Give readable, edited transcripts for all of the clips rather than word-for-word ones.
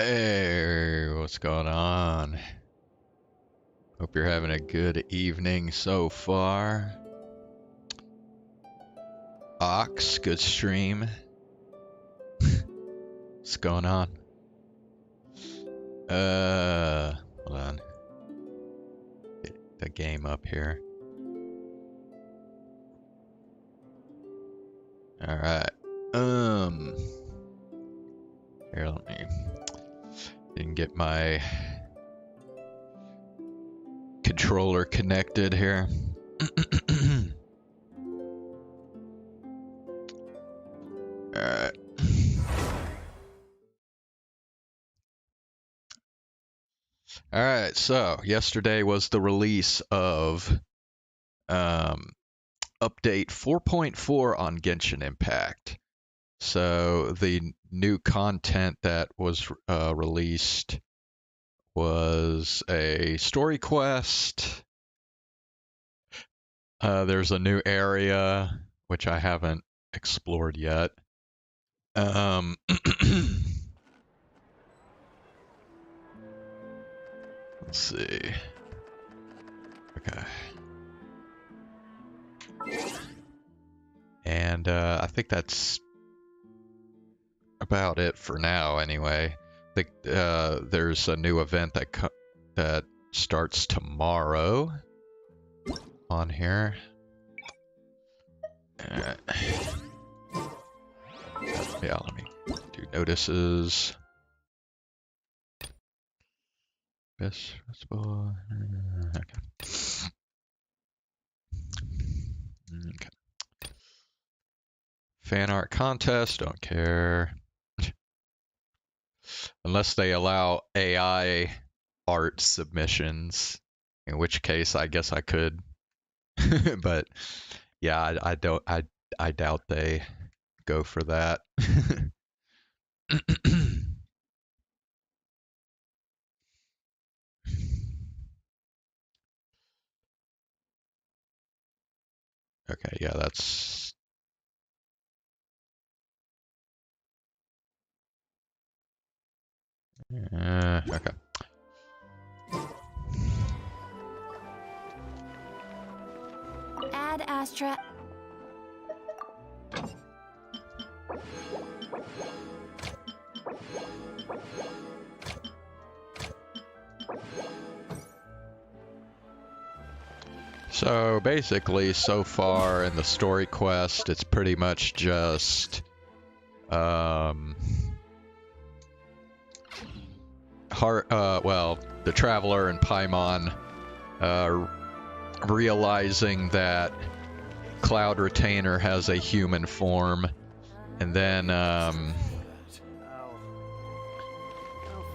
Hey, what's going on? Hope you're having a good evening so far. Ox, good stream. What's going on? Hold on. Get the game up here. Alright. Here, let me... Didn't get my controller connected here. Alright. Alright, so yesterday was the release of update 4.4 on Genshin Impact. So the new content that was released was a story quest. There's a new area, which I haven't explored yet. Let's see. Okay. And I think that's about it for now, anyway. I think there's a new event that starts tomorrow on here. Yeah, let me do notices. Best festival. Okay. Okay. Fan art contest, don't care. Unless they allow AI art submissions, in which case I guess I could. But yeah, I doubt they go for that. Okay, yeah, that's... okay. Add Astra. So basically, so far in the story quest, it's pretty much just well, the Traveler and Paimon realizing that Cloud Retainer has a human form, and then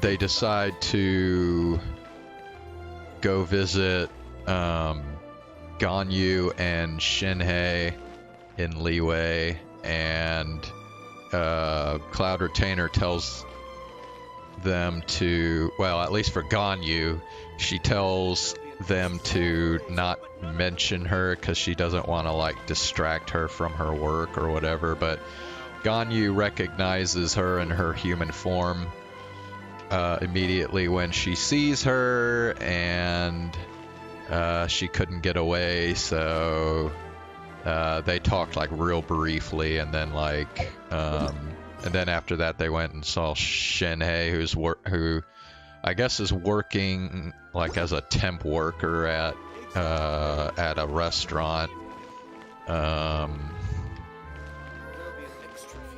they decide to go visit Ganyu and Shinhei in Liyue, and Cloud Retainer tells them to, well, at least for Ganyu, she tells them to not mention her because she doesn't want to like distract her from her work or whatever, but Ganyu recognizes her in her human form immediately when she sees her, and she couldn't get away, so they talked like real briefly, and then like and then after that they went and saw Shinhei, who I guess is working like as a temp worker at a restaurant.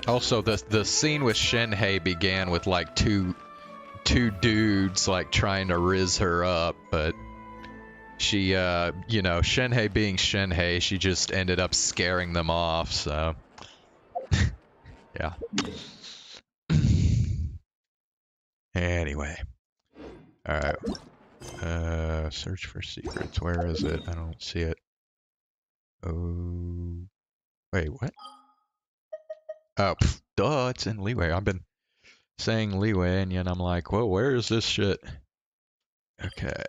Also, the scene with Shinhei began with like two dudes like trying to riz her up, but she, you know, Shinhei being Shinhei, she just ended up scaring them off, so... yeah. Anyway. Alright. Search for secrets. Where is it? I don't see it. Oh... Wait, what? Oh, duh, it's in Liyue. I've been saying Liyue, and yet I'm like, whoa, where is this shit? Okay.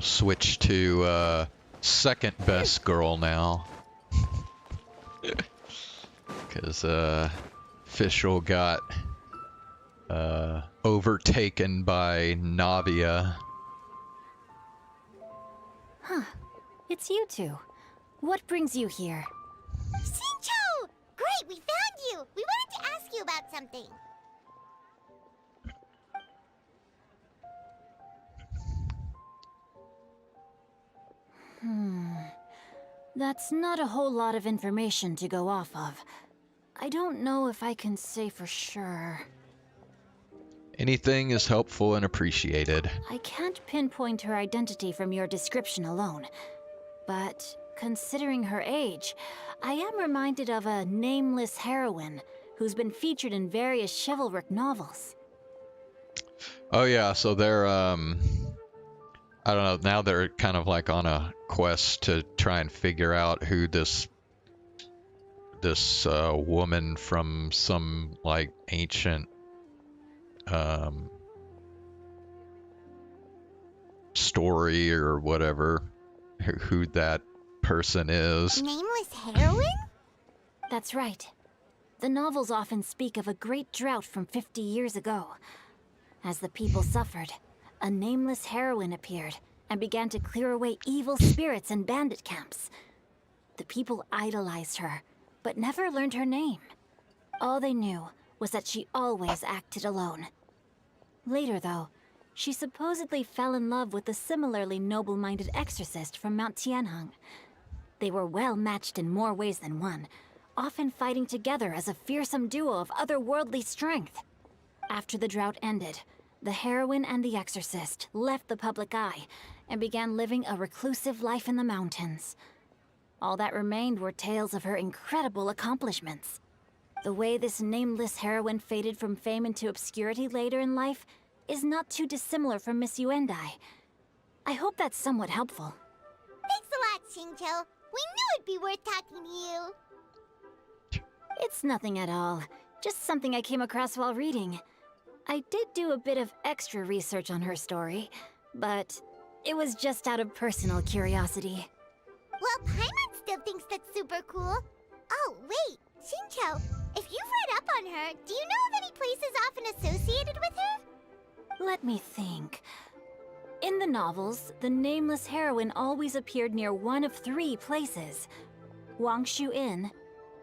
switch to second best girl now. Because Fischl got overtaken by Navia. Huh. It's you two. What brings you here? Xingqiu! Great, we found you! We wanted to ask you about something. That's not a whole lot of information to go off of. I don't know if I can say for sure. Anything is helpful and appreciated. I can't pinpoint her identity from your description alone. But considering her age, I am reminded of a nameless heroine who's been featured in various chivalric novels. Oh yeah, so they're I don't know, now they're kind of like on a quest to try and figure out who this woman from some like ancient story or whatever, who that person is. Nameless heroine? That's right. The novels often speak of a great drought from 50 years ago. As the people suffered, a nameless heroine appeared and began to clear away evil spirits and bandit camps. The people idolized her, but never learned her name. All they knew was that she always acted alone. Later, though, she supposedly fell in love with a similarly noble-minded exorcist from Mount Tianheng. They were well matched in more ways than one, often fighting together as a fearsome duo of otherworldly strength. After the drought ended, the heroine and the exorcist left the public eye and began living a reclusive life in the mountains. All that remained were tales of her incredible accomplishments. The way this nameless heroine faded from fame into obscurity later in life is not too dissimilar from Miss Yuendai. I hope that's somewhat helpful. Thanks a lot, Xingqiu. We knew it'd be worth talking to you. It's nothing at all. Just something I came across while reading. I did do a bit of extra research on her story, but it was just out of personal curiosity. Well, Paimon still thinks that's super cool. Oh, wait, Xingqiu, if you've read up on her, do you know of any places often associated with her? Let me think. In the novels, the nameless heroine always appeared near one of 3 places. Wangshu Inn,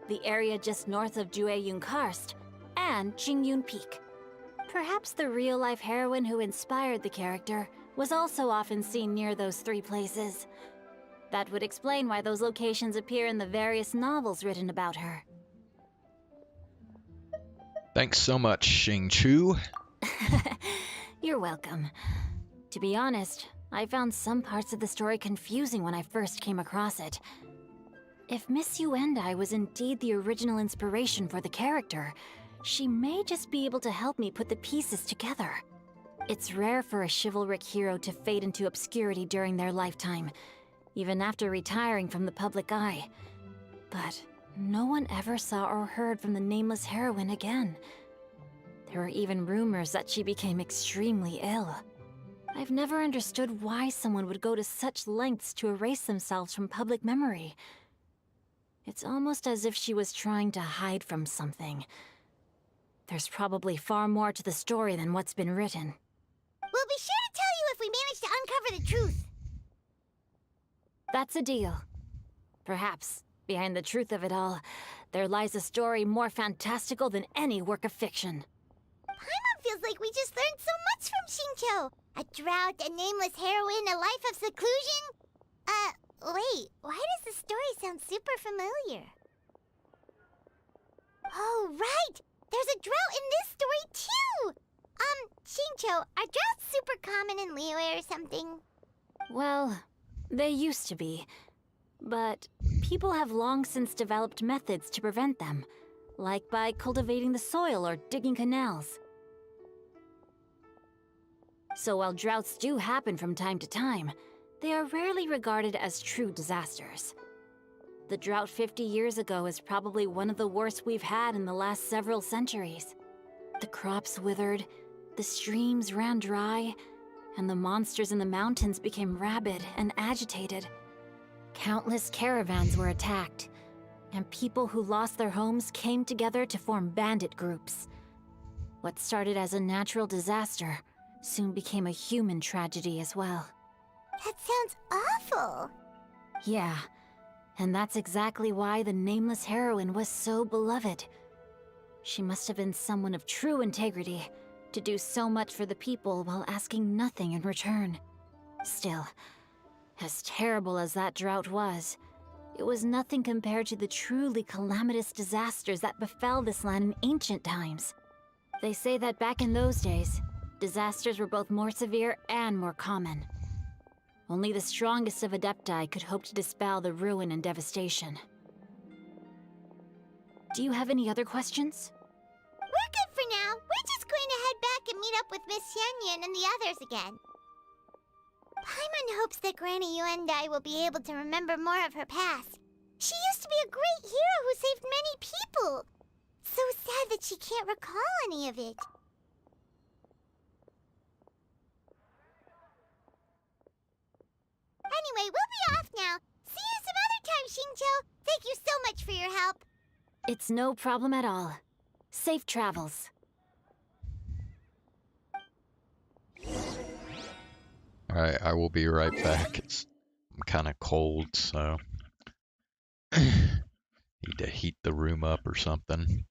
the area just north of Jueyun Karst, and Jingyun Peak. Perhaps the real-life heroine who inspired the character was also often seen near those 3 places. That would explain why those locations appear in the various novels written about her. Thanks so much, Xingqiu. You're welcome. To be honest, I found some parts of the story confusing when I first came across it. If Miss Yuendai was indeed the original inspiration for the character, she may just be able to help me put the pieces together. It's rare for a chivalric hero to fade into obscurity during their lifetime, even after retiring from the public eye. But no one ever saw or heard from the nameless heroine again. There were even rumors that she became extremely ill. I've never understood why someone would go to such lengths to erase themselves from public memory. It's almost as if she was trying to hide from something. There's probably far more to the story than what's been written. We'll be sure to tell you if we manage to uncover the truth. That's a deal. Perhaps, behind the truth of it all, there lies a story more fantastical than any work of fiction. Paimon feels like we just learned so much from Xingqiu. A drought, a nameless heroine, a life of seclusion. Wait, why does the story sound super familiar? Oh, right! There's a drought in this story, too! Xingqiu, are droughts super common in Liyue or something? Well, they used to be. But people have long since developed methods to prevent them, like by cultivating the soil or digging canals. So while droughts do happen from time to time, they are rarely regarded as true disasters. The drought 50 years ago is probably one of the worst we've had in the last several centuries. The crops withered, the streams ran dry, and the monsters in the mountains became rabid and agitated. Countless caravans were attacked, and people who lost their homes came together to form bandit groups. What started as a natural disaster soon became a human tragedy as well. That sounds awful. Yeah, and that's exactly why the nameless heroine was so beloved. She must have been someone of true integrity, to do so much for the people while asking nothing in return. Still, as terrible as that drought was, it was nothing compared to the truly calamitous disasters that befell this land in ancient times. They say that back in those days, disasters were both more severe and more common. Only the strongest of Adepti could hope to dispel the ruin and devastation. Do you have any other questions? We're good for now. We're just going to head back and meet up with Miss Xianyun and the others again. Paimon hopes that Granny Yuendai will be able to remember more of her past. She used to be a great hero who saved many people. So sad that she can't recall any of it. Anyway, we'll be off now. See you some other time, Xingqiu. Thank you so much for your help. It's no problem at all. Safe travels. Alright, I will be right back. I'm kind of cold, so need to heat the room up or something.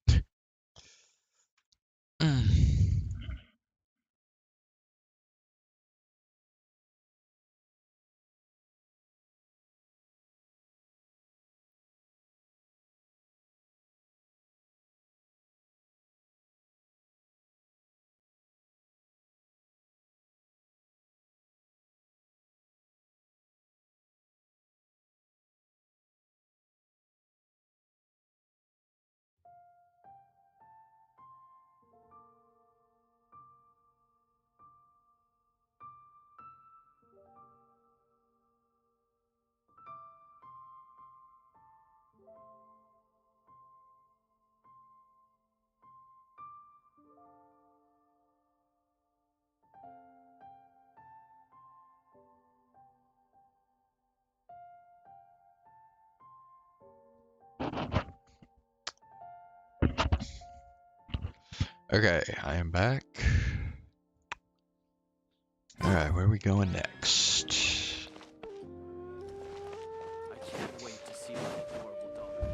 Okay, I am back. Alright, where are we going next? I can't wait to see my adorable daughter.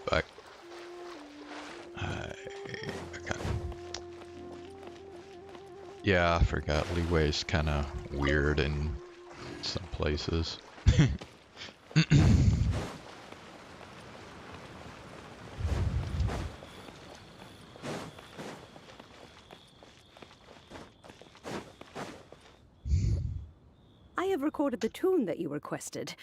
But okay. Yeah, I forgot Leeway's kind of weird in some places. I have recorded the tune that you requested.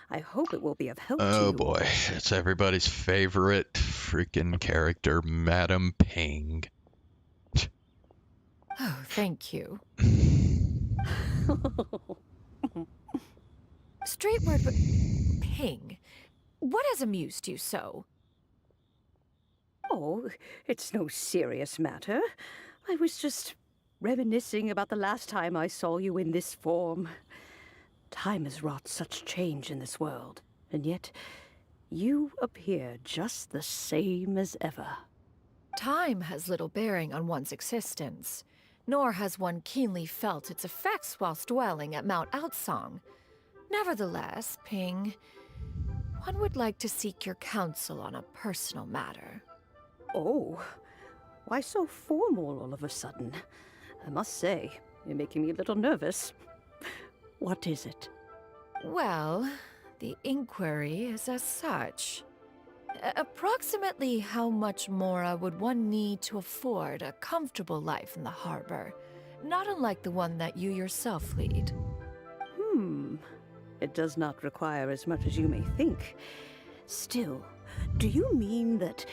I hope it will be of help to you. Oh boy, it's everybody's favorite freaking character, Madam Ping. Oh, thank you. Straight word, but Ping, what has amused you so? Oh, it's no serious matter. I was just reminiscing about the last time I saw you in this form. Time has wrought such change in this world, and yet you appear just the same as ever. Time has little bearing on one's existence, nor has one keenly felt its effects whilst dwelling at Mount Outsong. Nevertheless, Ping, one would like to seek your counsel on a personal matter. Oh, why so formal all of a sudden? I must say, you're making me a little nervous. What is it? Well, the inquiry is as such. Approximately how much more would one need to afford a comfortable life in the harbor, not unlike the one that you yourself lead? It does not require as much as you may think. Still, do you mean that...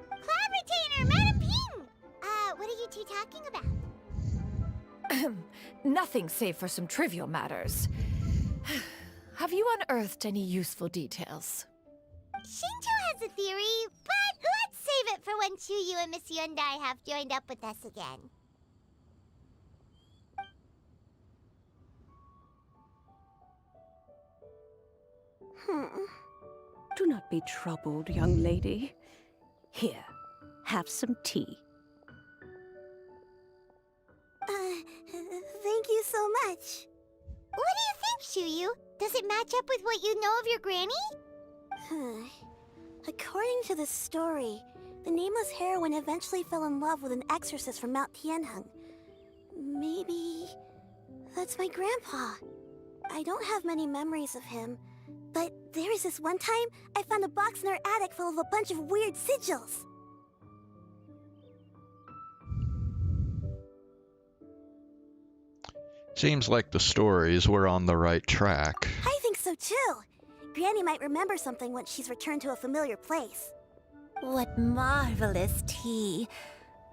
Cloud Retainer, Madam Ping! What are you two talking about? Nothing save for some trivial matters. Have you unearthed any useful details? Shinto has a theory, but let's save it for when Chuyu and Miss Yundai have joined up with us again. Do not be troubled, young lady. Here, have some tea. Thank you so much. What do you think, Chuyu? Does it match up with what you know of your granny? According to the story, the nameless heroine eventually fell in love with an exorcist from Mount Tianheng. Maybe that's my grandpa. I don't have many memories of him, but there was this one time I found a box in our attic full of a bunch of weird sigils. Seems like the stories were on the right track. I think so too. Granny might remember something once she's returned to a familiar place. What marvelous tea!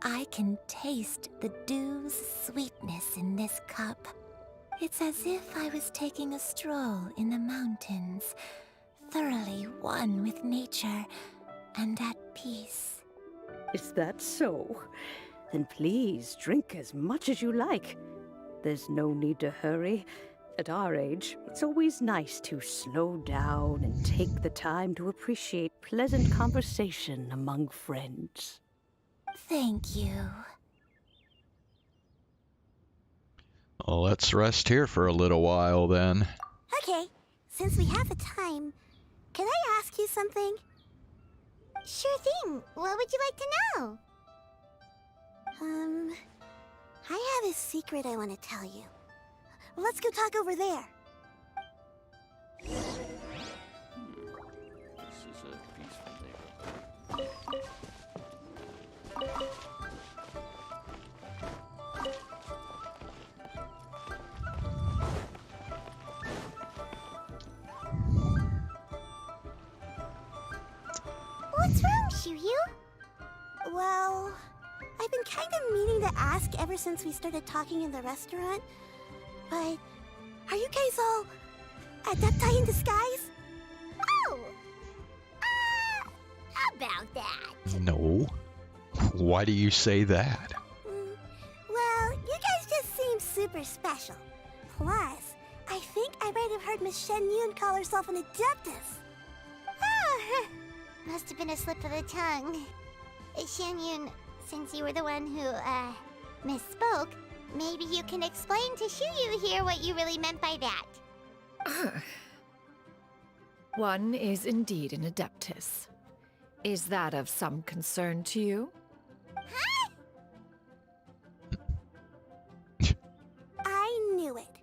I can taste the dew's sweetness in this cup. It's as if I was taking a stroll in the mountains, thoroughly one with nature and at peace. Is that so? Then please drink as much as you like. There's no need to hurry. At our age, it's always nice to slow down and take the time to appreciate pleasant conversation among friends. Thank you. Well, let's rest here for a little while then. Okay, since we have the time, can I ask you something? Sure thing. What would you like to know? I have a secret I want to tell you. Let's go talk over there. This is a peaceful neighborhood. What's wrong, Shiryu? Well, I've been kind of meaning to ask ever since we started talking in the restaurant. But are you guys all adepti in disguise? Oh! About that. No. Why do you say that? Well, you guys just seem super special. Plus, I think I might have heard Miss Xianyun call herself an adeptus. Oh, must have been a slip of the tongue. Xianyun, since you were the one who, misspoke, maybe you can explain to Shiryu here what you really meant by that. One is indeed an adeptus. Is that of some concern to you? Huh? I knew it.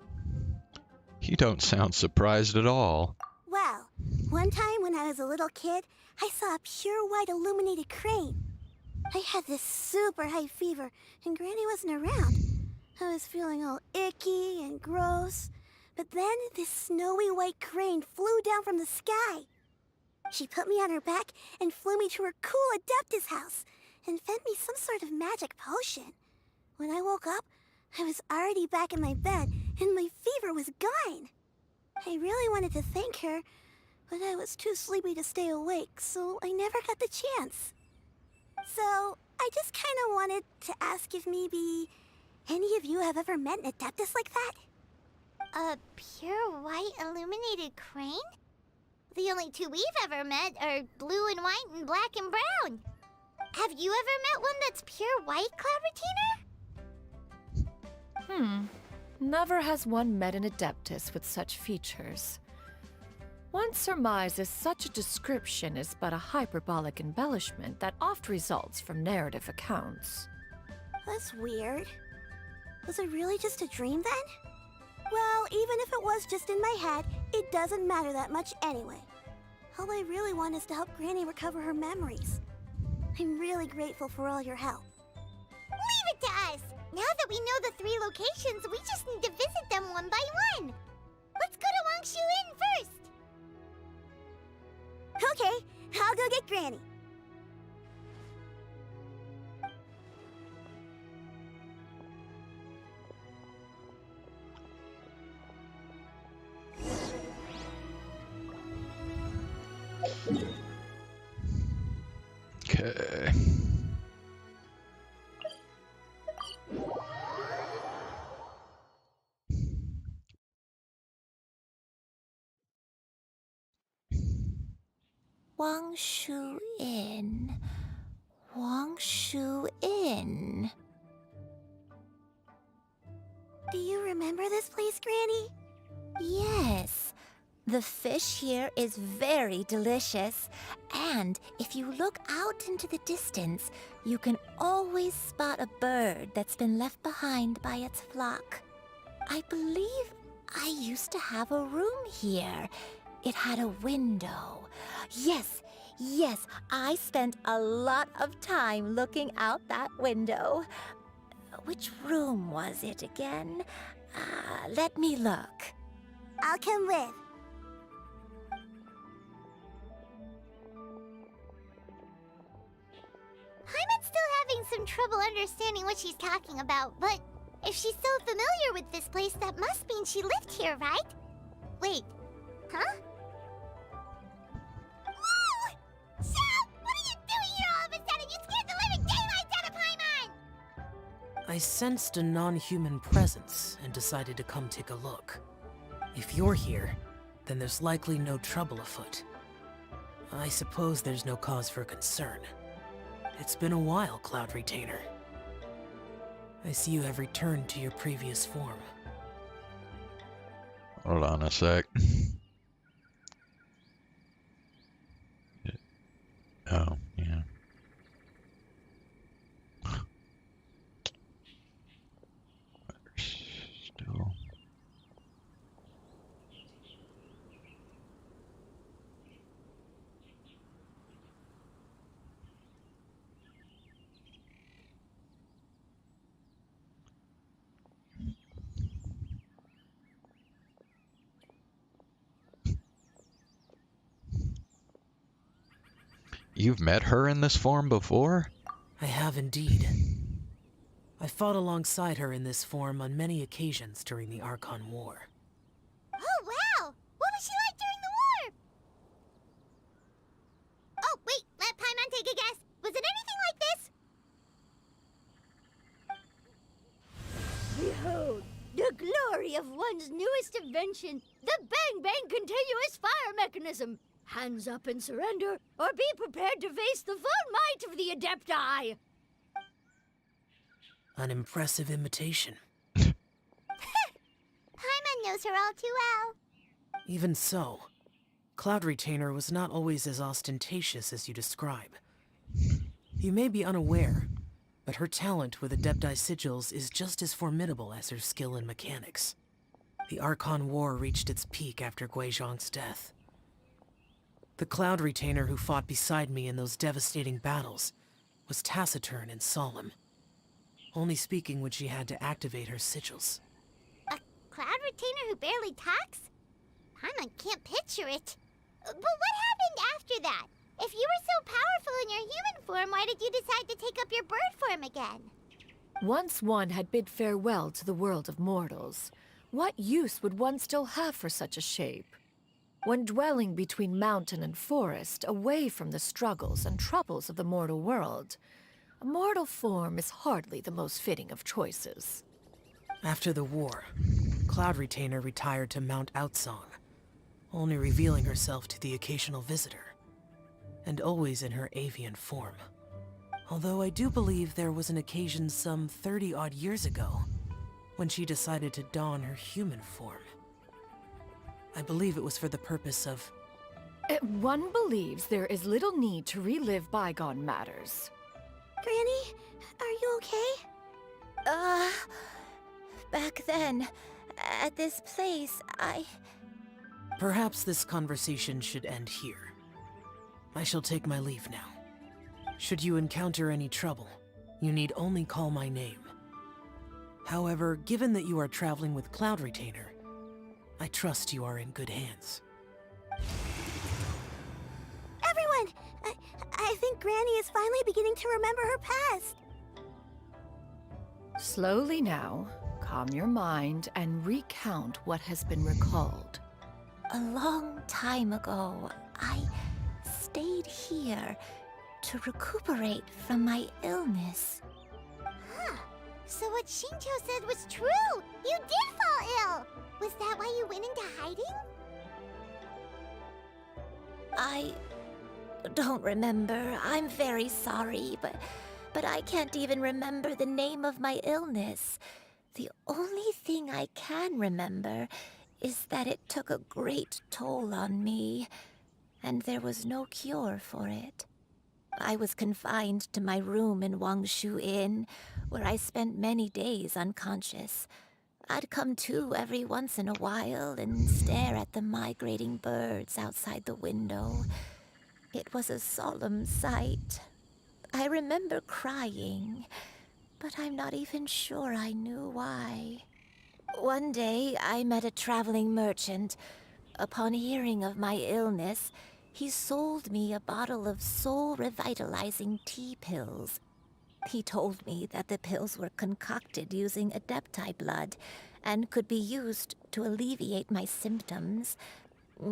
You don't sound surprised at all. Well, one time when I was a little kid, I saw a pure white illuminated crane. I had this super high fever, and Granny wasn't around. I was feeling all icky and gross. But then this snowy white crane flew down from the sky. She put me on her back and flew me to her cool Adeptus house and fed me some sort of magic potion. When I woke up, I was already back in my bed and my fever was gone. I really wanted to thank her, but I was too sleepy to stay awake, so I never got the chance. So, I just kind of wanted to ask if maybe any of you have ever met an Adeptus like that? A pure white illuminated crane? The only two we've ever met are blue and white and black and brown. Have you ever met one that's pure white, Cloud Retainer? Never has one met an adeptus with such features. One surmises such a description is but a hyperbolic embellishment that oft results from narrative accounts. That's weird. Was it really just a dream then? Well, even if it was just in my head, it doesn't matter that much anyway. All I really want is to help Granny recover her memories. I'm really grateful for all your help. Leave it to us! Now that we know the 3 locations, we just need to visit them one by one. Let's go to Wangshu Inn first! Okay, Granny. Okay. Wang Shu Inn. Wang Shu Inn. Do you remember this place, Granny? Yes. The fish here is very delicious. And if you look out into the distance, you can always spot a bird that's been left behind by its flock. I believe I used to have a room here. It had a window. Yes, I spent a lot of time looking out that window. Which room was it again? Let me look. I'll come with. Hyman's still having some trouble understanding what she's talking about, but if she's so familiar with this place, that must mean she lived here, right? Wait, huh? Whoa! Shao! What are you doing here all of a sudden? You scared the living daylights out of Paimon! I sensed a non-human presence and decided to come take a look. If you're here, then there's likely no trouble afoot. I suppose there's no cause for concern. It's been a while, Cloud Retainer. I see you have returned to your previous form. Hold on a sec. Oh, yeah. Still. You've met her in this form before? I have indeed. I fought alongside her in this form on many occasions during the Archon War. Oh, wow! What was she like during the war? Oh, wait, let Paimon take a guess. Was it anything like this? Behold, the glory of one's newest invention, the Bang Bang Continuous Fire Mechanism. Hands up and surrender, or be prepared to face the full might of the Adepti. An impressive imitation. Paimon knows her all too well. Even so, Cloud Retainer was not always as ostentatious as you describe. You may be unaware, but her talent with Adepti sigils is just as formidable as her skill in mechanics. The Archon War reached its peak after Guizhong's death. The Cloud Retainer who fought beside me in those devastating battles was taciturn and solemn, only speaking when she had to activate her sigils. A Cloud Retainer who barely talks? Paimon can't picture it. But what happened after that? If you were so powerful in your human form, why did you decide to take up your bird form again? Once one had bid farewell to the world of mortals, what use would one still have for such a shape? When dwelling between mountain and forest, away from the struggles and troubles of the mortal world, a mortal form is hardly the most fitting of choices. After the war, Cloud Retainer retired to Mount Outsong, only revealing herself to the occasional visitor, and always in her avian form. Although I do believe there was an occasion some 30-odd years ago when she decided to don her human form. I believe it was for the purpose of... One believes there is little need to relive bygone matters. Granny, are you okay? Back then, at this place, Perhaps this conversation should end here. I shall take my leave now. Should you encounter any trouble, you need only call my name. However, given that you are traveling with Cloud Retainer, I trust you are in good hands. Everyone, think Granny is finally beginning to remember her past. Slowly now, calm your mind and recount what has been recalled. A long time ago, I stayed here to recuperate from my illness. Huh. So what Shinto said was true! You did fall ill! Was that why you went into hiding? I don't remember. I'm very sorry, but I can't even remember the name of my illness. The only thing I can remember is that it took a great toll on me, and there was no cure for it. I was confined to my room in Wangshu Inn, where I spent many days unconscious. I'd come to every once in a while and stare at the migrating birds outside the window. It was a solemn sight. I remember crying, but I'm not even sure I knew why. One day, I met a traveling merchant. Upon hearing of my illness, he sold me a bottle of soul-revitalizing tea pills. He told me that the pills were concocted using Adepti blood and could be used to alleviate my symptoms.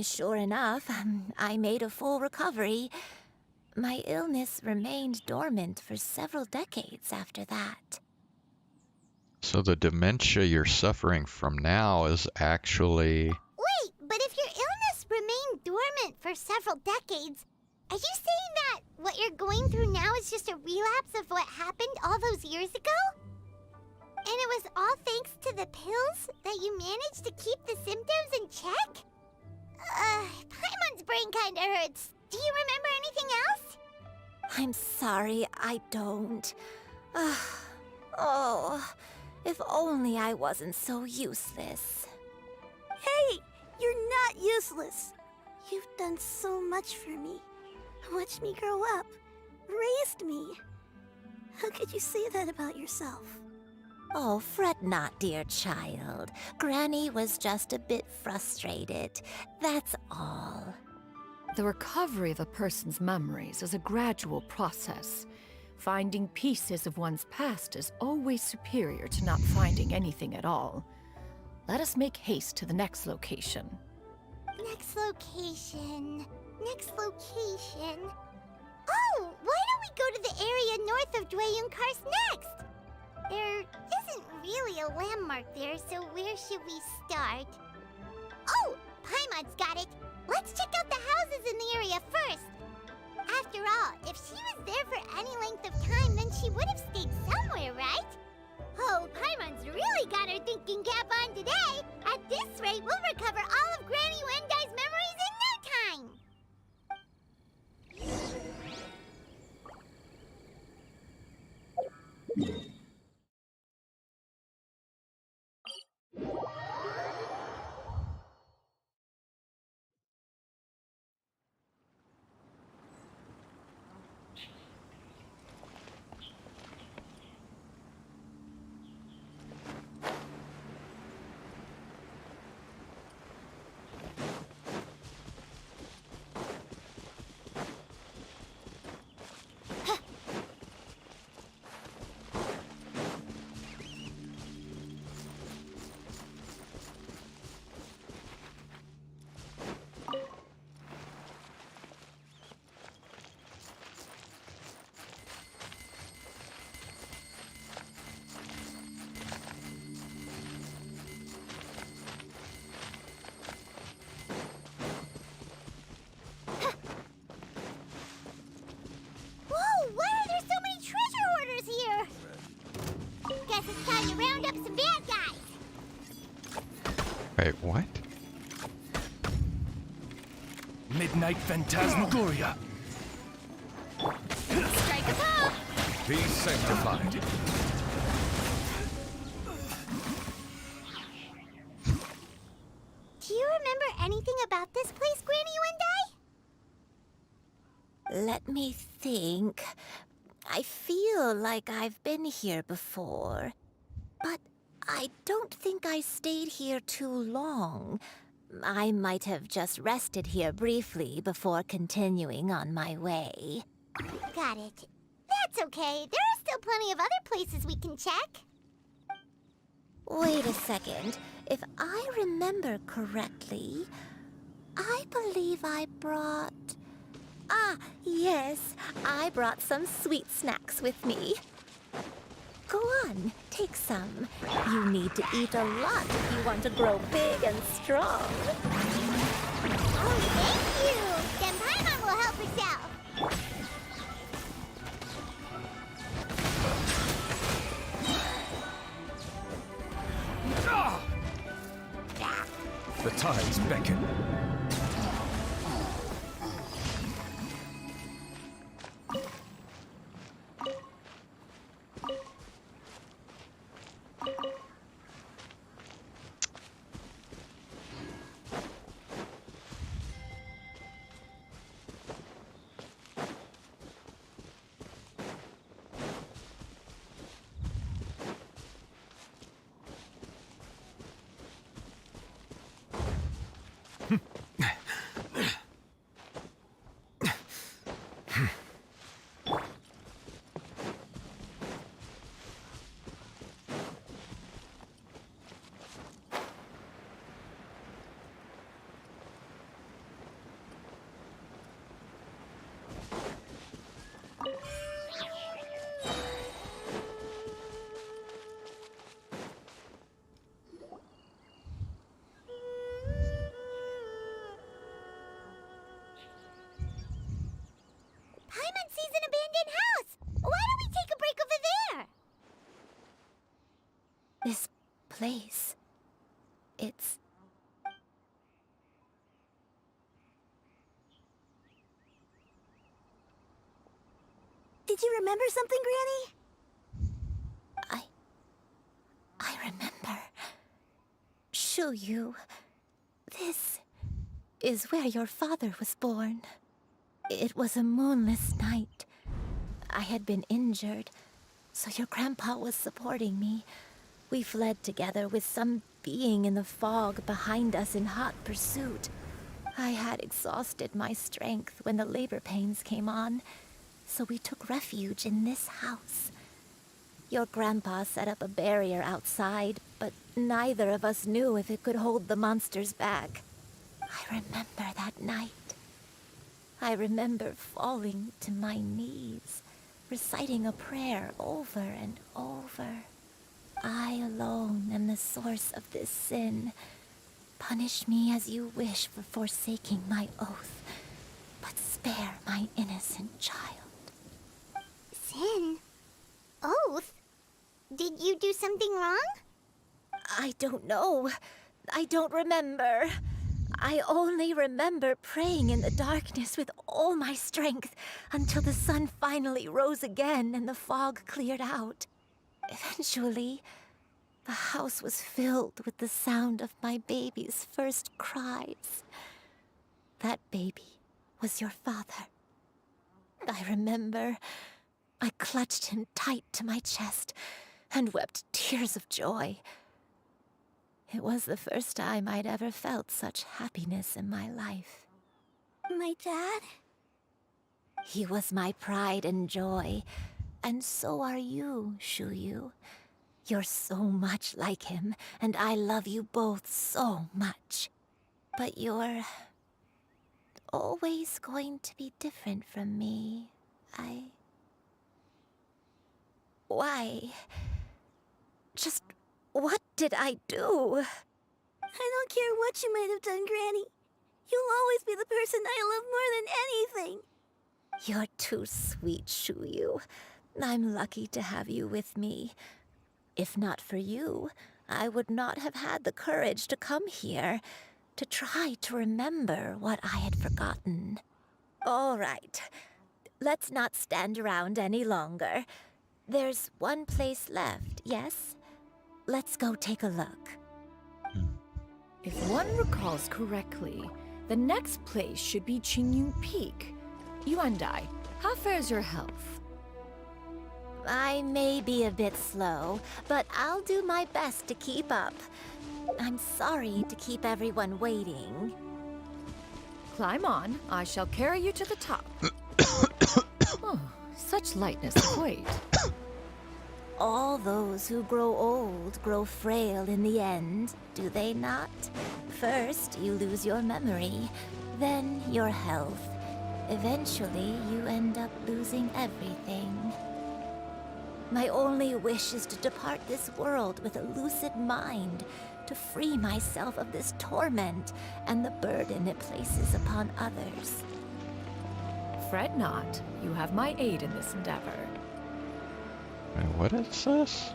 Sure enough, I made a full recovery. My illness remained dormant for several decades after that. So the dementia you're suffering from now is actually... Wait, but if your illness remained dormant for several decades, are you saying that what you're going through now is just a relapse of what happened all those years ago? And it was all thanks to the pills that you managed to keep the symptoms in check? Paimon's brain kinda hurts. Do you remember anything else? I'm sorry, I don't. Oh, if only I wasn't so useless. Hey, you're not useless. You've done so much for me. Watched me grow up. Raised me. How could you say that about yourself? Oh, fret not, dear child. Granny was just a bit frustrated. That's all. The recovery of a person's memories is a gradual process. Finding pieces of one's past is always superior to not finding anything at all. Let us make haste to the next location. Next location. Next location. Oh, why don't we go to the area north of Dwayun Karst next? There isn't really a landmark there, so where should we start? Oh, Paimon's got it. Let's check out the houses in the area first. After all, if she was there for any length of time, then she would have stayed somewhere, right? Oh, Paimon's really got her thinking cap on today. At this rate, we'll recover all of Granny Wendai's memories in no time. Whoa, why are there so many treasure hoarders here? Guess it's time to round up some bad guys. Wait, what? Midnight Phantasmagoria. Strike a pop! Be sanctified. Do you remember anything about this place, Granny Wendai? Let me think. I feel like I've been here before, but I don't think I stayed here too long. I might have just rested here briefly before continuing on my way. Got it. That's okay. There are still plenty of other places we can check. Wait a second. If I remember correctly, I believe I brought... Ah, yes. I brought some sweet snacks with me. Go on, take some. You need to eat a lot if you want to grow big and strong. Oh, thank you! Then Paimon will help herself. The tides beckon. Paimon sees an abandoned house. Why don't we take a break over there? This place... it's... Did you remember something, Granny? I remember. Xianyun. This is where your father was born. It was a moonless night. I had been injured, so your grandpa was supporting me. We fled together with some being in the fog behind us in hot pursuit. I had exhausted my strength when the labor pains came on, so we took refuge in this house. Your grandpa set up a barrier outside, but neither of us knew if it could hold the monsters back. I remember that night. I remember falling to my knees, reciting a prayer over and over. I alone am the source of this sin. Punish me as you wish for forsaking my oath, but spare my innocent child. Sin? Oath? Did you do something wrong? I don't know. I don't remember. I only remember praying in the darkness with all my strength until the sun finally rose again and the fog cleared out. Eventually, the house was filled with the sound of my baby's first cries. That baby was your father. I remember I clutched him tight to my chest and wept tears of joy. It was the first time I'd ever felt such happiness in my life. My dad? He was my pride and joy, and so are you, Xianyun. You're so much like him, and I love you both so much. But you're always going to be different from me. Why? Just what did I do? I don't care what you might have done, Granny. You'll always be the person I love more than anything. You're too sweet, Xianyun. I'm lucky to have you with me. If not for you, I would not have had the courage to come here, to try to remember what I had forgotten. All right, let's not stand around any longer. There's one place left, yes? Let's go take a look. If one recalls correctly, the next place should be Xianyun Peak. Yuandai, how fares your health? I may be a bit slow, but I'll do my best to keep up. I'm sorry to keep everyone waiting. Climb on. I shall carry you to the top. Oh, Such lightness of weight. All those who grow old grow frail in the end, do they not? First, you lose your memory, then your health. Eventually, you end up losing everything. My only wish is to depart this world with a lucid mind, to free myself of this torment and the burden it places upon others. Fret not, you have my aid in this endeavor. Wait, what is this?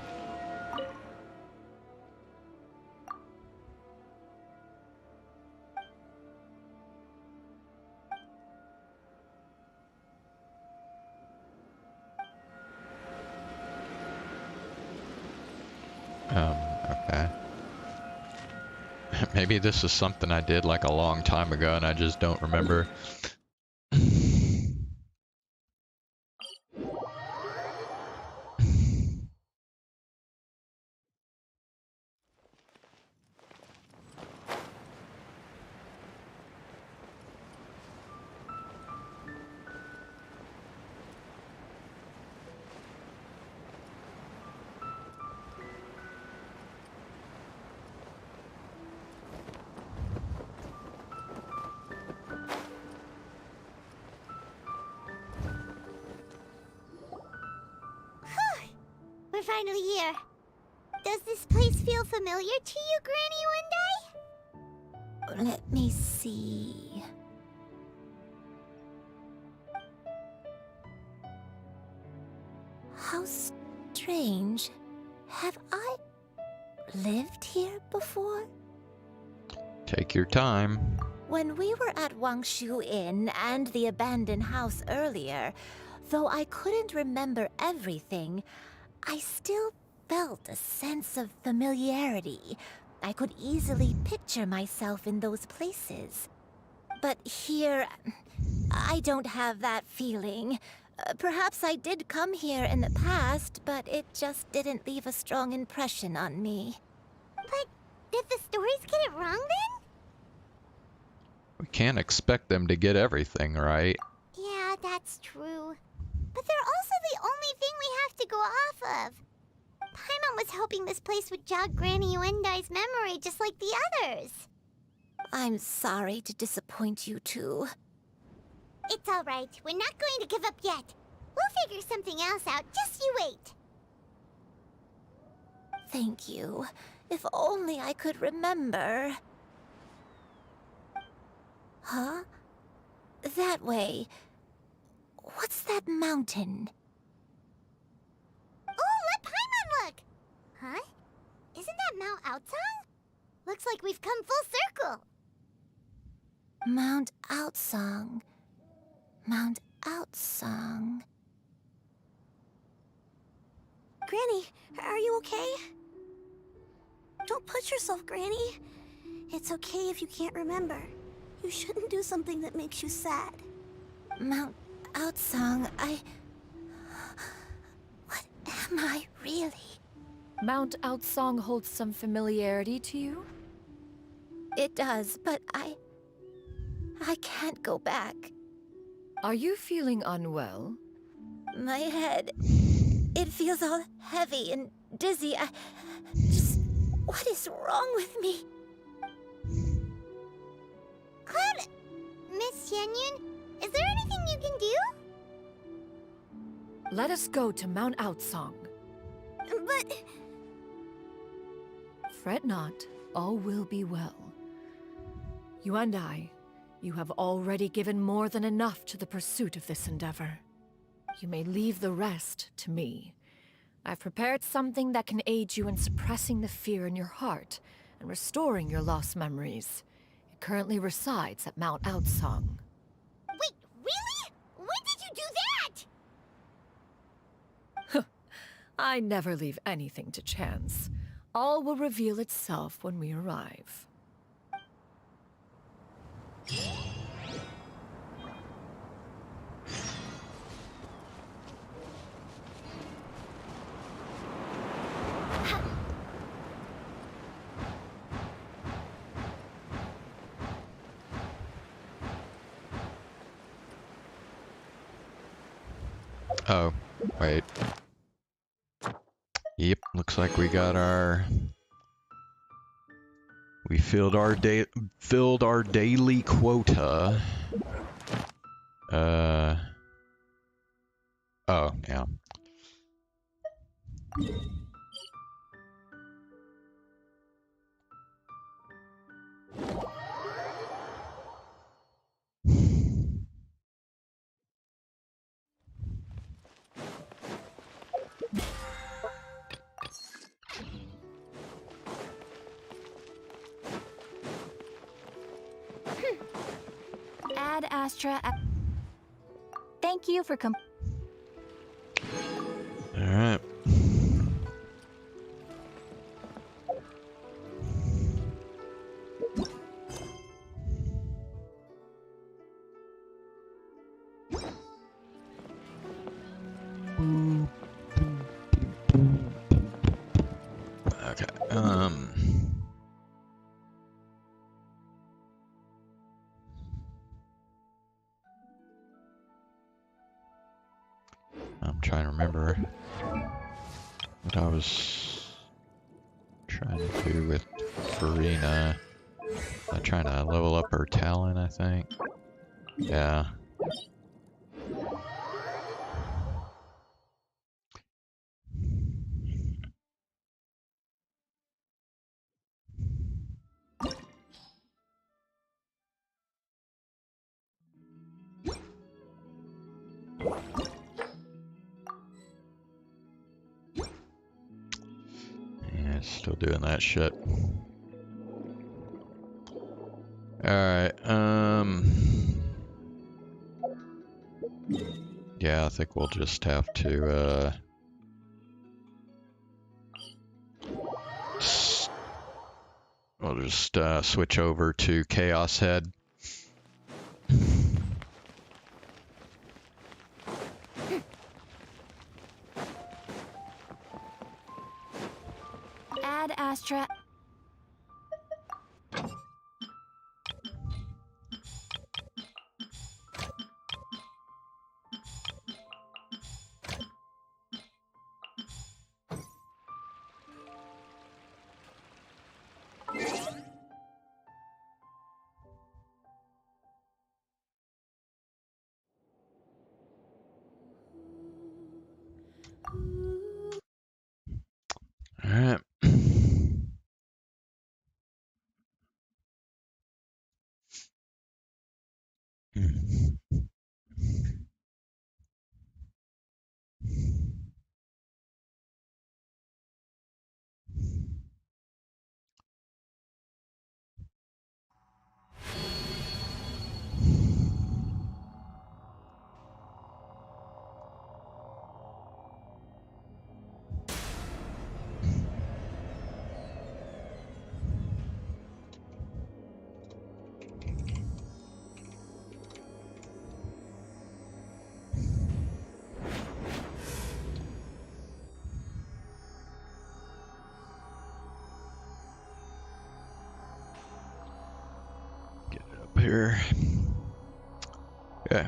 Okay. Maybe this is something I did like a long time ago and I just don't remember. We're finally here. Does this place feel familiar to you, Granny Wendai? Let me see. How strange. Have I lived here before? Take your time. When we were at Wangshu Inn and the abandoned house earlier, though I couldn't remember everything, I still felt a sense of familiarity. I could easily picture myself in those places. But here, I don't have that feeling. Perhaps I did come here in the past, but it just didn't leave a strong impression on me. But did the stories get it wrong then? We can't expect them to get everything right. Yeah, that's true. But they're also the only thing we have to go off of. Paimon was hoping this place would jog Granny Wendai's memory just like the others. I'm sorry to disappoint you too. It's all right. We're not going to give up yet. We'll figure something else out. Just you wait. Thank you. If only I could remember. Huh? That way. What's that mountain? Oh, let Paimon look! Huh? Isn't that Mount Outsang? Looks like we've come full circle. Mount Outsang. Mount Outsang. Granny, are you okay? Don't push yourself, Granny. It's okay if you can't remember. You shouldn't do something that makes you sad. Mount Outsang, What am I really? Mount Outsang holds some familiarity to you? It does, but I can't go back. Are you feeling unwell? My head, it feels all heavy and dizzy. What is wrong with me? Cloud, Miss Xianyun, is there anything you can do? Let us go to Mount Outsang. But... Fret not, all will be well. You and I, you have already given more than enough to the pursuit of this endeavor. You may leave the rest to me. I've prepared something that can aid you in suppressing the fear in your heart and restoring your lost memories. It currently resides at Mount Outsang. Wait, really? When did you do that? I never leave anything to chance. All will reveal itself when we arrive. Oh, wait. Yep, looks like we got our... We filled our daily quota. Oh, yeah. Ad Astra. Thank you for All right. Okay. I'm trying to remember what I was trying to do with Farina. I'm trying to level up her talent, I think. Yeah. Yeah, still doing that shit. Alright, yeah, I think we'll just have to, we'll just, switch over to Chaos Head. Ad Astra. Alright. Get it up here. Okay.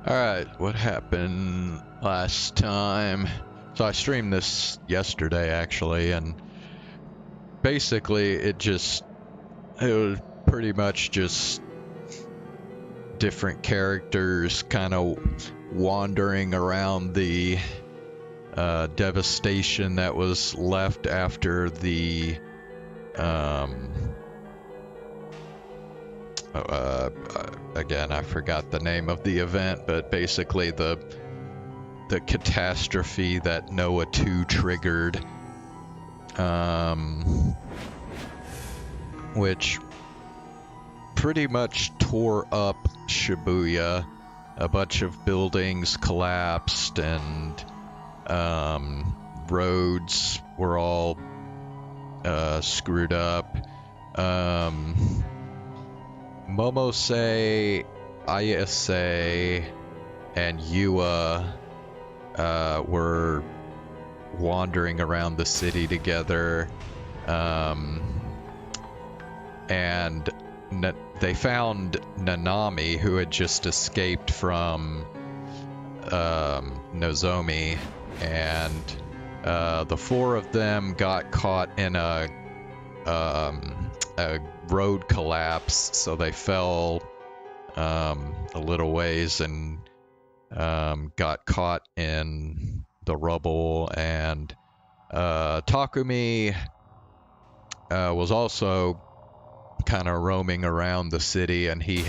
Alright, what happened last time? So I streamed this yesterday, actually, and basically it was pretty much just different characters kind of wandering around the devastation that was left after the again, I forgot the name of the event, but basically the catastrophe that NOAH 2 triggered, which pretty much tore up Shibuya. A bunch of buildings collapsed, and roads were all screwed up. Momose, Ayase, and Yua were wandering around the city together. And they found Nanami, who had just escaped from Nozomi, and the four of them got caught in a road collapse, so they fell a little ways and got caught in the rubble. And Takumi was also kind of roaming around the city, and he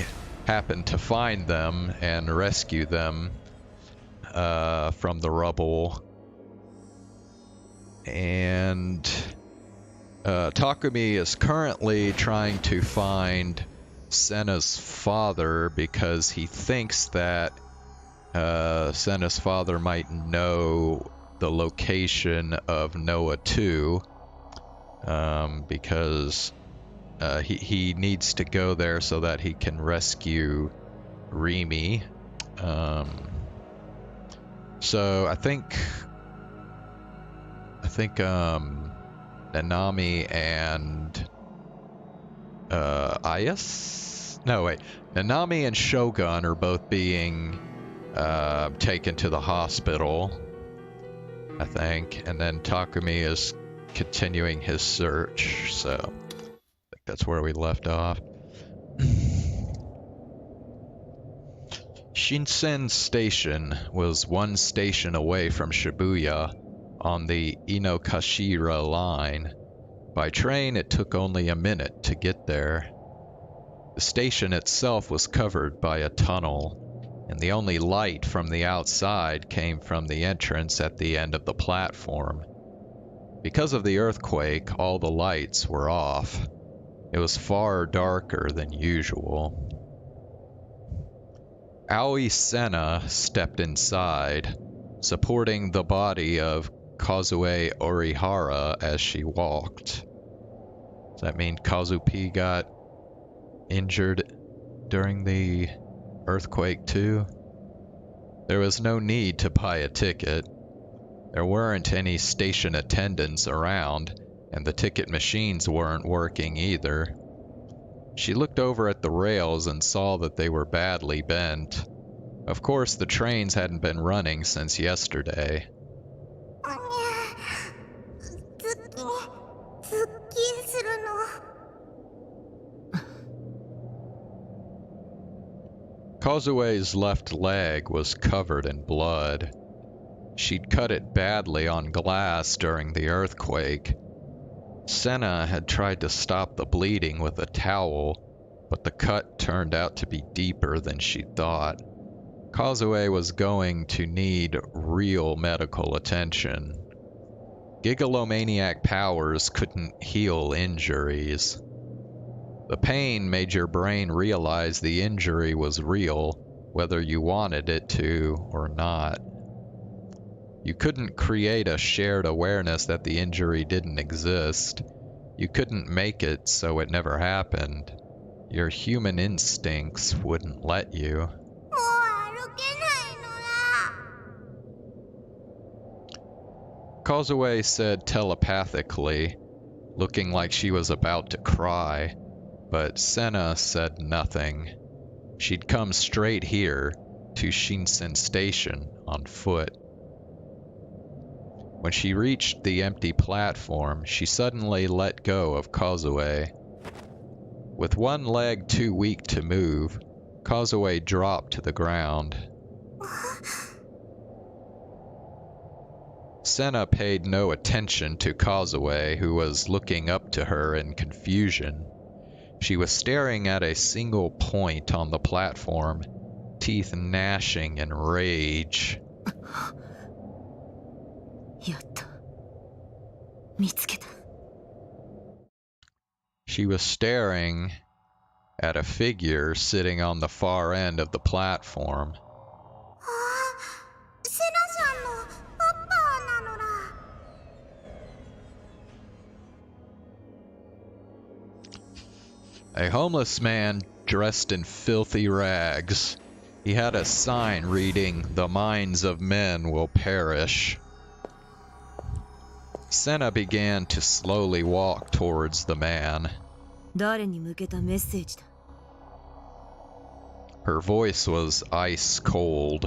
happened to find them and rescue them from the rubble. And Takumi is currently trying to find Senna's father because he thinks that Senna's father might know the location of NOAH 2, because he needs to go there so that he can rescue Rimi. So I think Nanami and Nanami and Shogun are both being taken to the hospital, I think, and then Takumi is continuing his search, so I think that's where we left off. Shinsen Station was one station away from Shibuya on the Inokashira line. By train, it took only a minute to get there. The station itself was covered by a tunnel, and the only light from the outside came from the entrance at the end of the platform. Because of the earthquake, all the lights were off. It was far darker than usual. Aoi Senna stepped inside, supporting the body of Kazue Orihara as she walked. Does that mean Kazupi got injured during the earthquake too? There was no need to buy a ticket. There weren't any station attendants around, and the ticket machines weren't working either. She looked over at the rails and saw that they were badly bent. Of course, the trains hadn't been running since yesterday. Kazue's left leg was covered in blood. She'd cut it badly on glass during the earthquake. Senna had tried to stop the bleeding with a towel, but the cut turned out to be deeper than she'd thought. Kazue was going to need real medical attention. Gigalomaniac powers couldn't heal injuries. The pain made your brain realize the injury was real, whether you wanted it to or not. You couldn't create a shared awareness that the injury didn't exist. You couldn't make it so it never happened. Your human instincts wouldn't let you. Kazue said telepathically, looking like she was about to cry, but Senna said nothing. She'd come straight here to Shinsen Station on foot. When she reached the empty platform, she suddenly let go of Kazue. With one leg too weak to move, Kazue dropped to the ground. Senna paid no attention to Kazue, who was looking up to her in confusion. She was staring at a single point on the platform, teeth gnashing in rage. She was staring at a figure sitting on the far end of the platform. A homeless man dressed in filthy rags. He had a sign reading, "The minds of men will perish." Senna began to slowly walk towards the man. 誰に向けたメッセージだ？ Her voice was ice cold.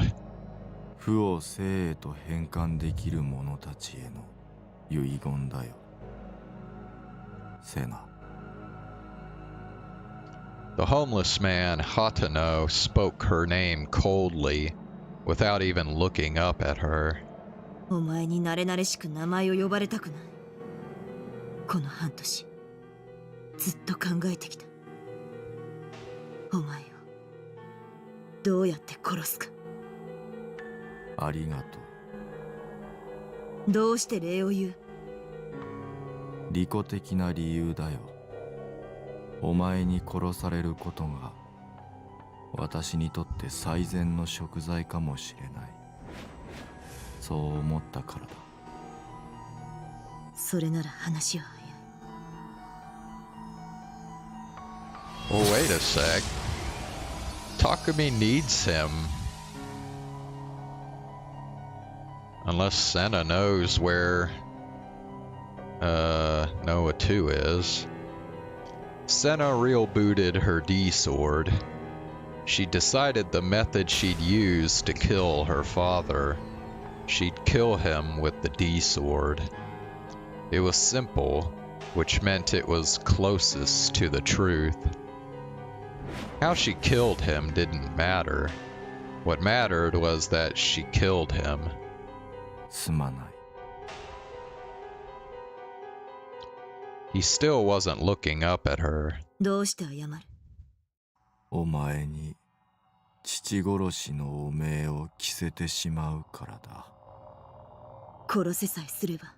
負を生へと変換できる者たちへの遺言だよ、セナ。 The homeless man, Hatano, spoke her name coldly, without even looking up at her. お前に慣れ慣れしく名前を呼ばれたくない。この半年、ずっと考えてきた。お前をどうやって殺すか。ありがとう。どうして礼を言う？利己的な理由だよ。お前に殺されることが私にとって最善の贖罪かもしれない。そう思ったからだ。それなら話は早い。Oh, wait a sec. Takumi needs him. Unless Senna knows where NOAH 2 is. Senna real booted her D-sword. She decided the method she'd use to kill her father. She'd kill him with the D-sword. It was simple, which meant it was closest to the truth. How she killed him didn't matter. What mattered was that she killed him. すまない。 He still wasn't looking up at her. どうして謝る？お前に父殺しの汚名を着せてしまうからだ。殺せさえすれば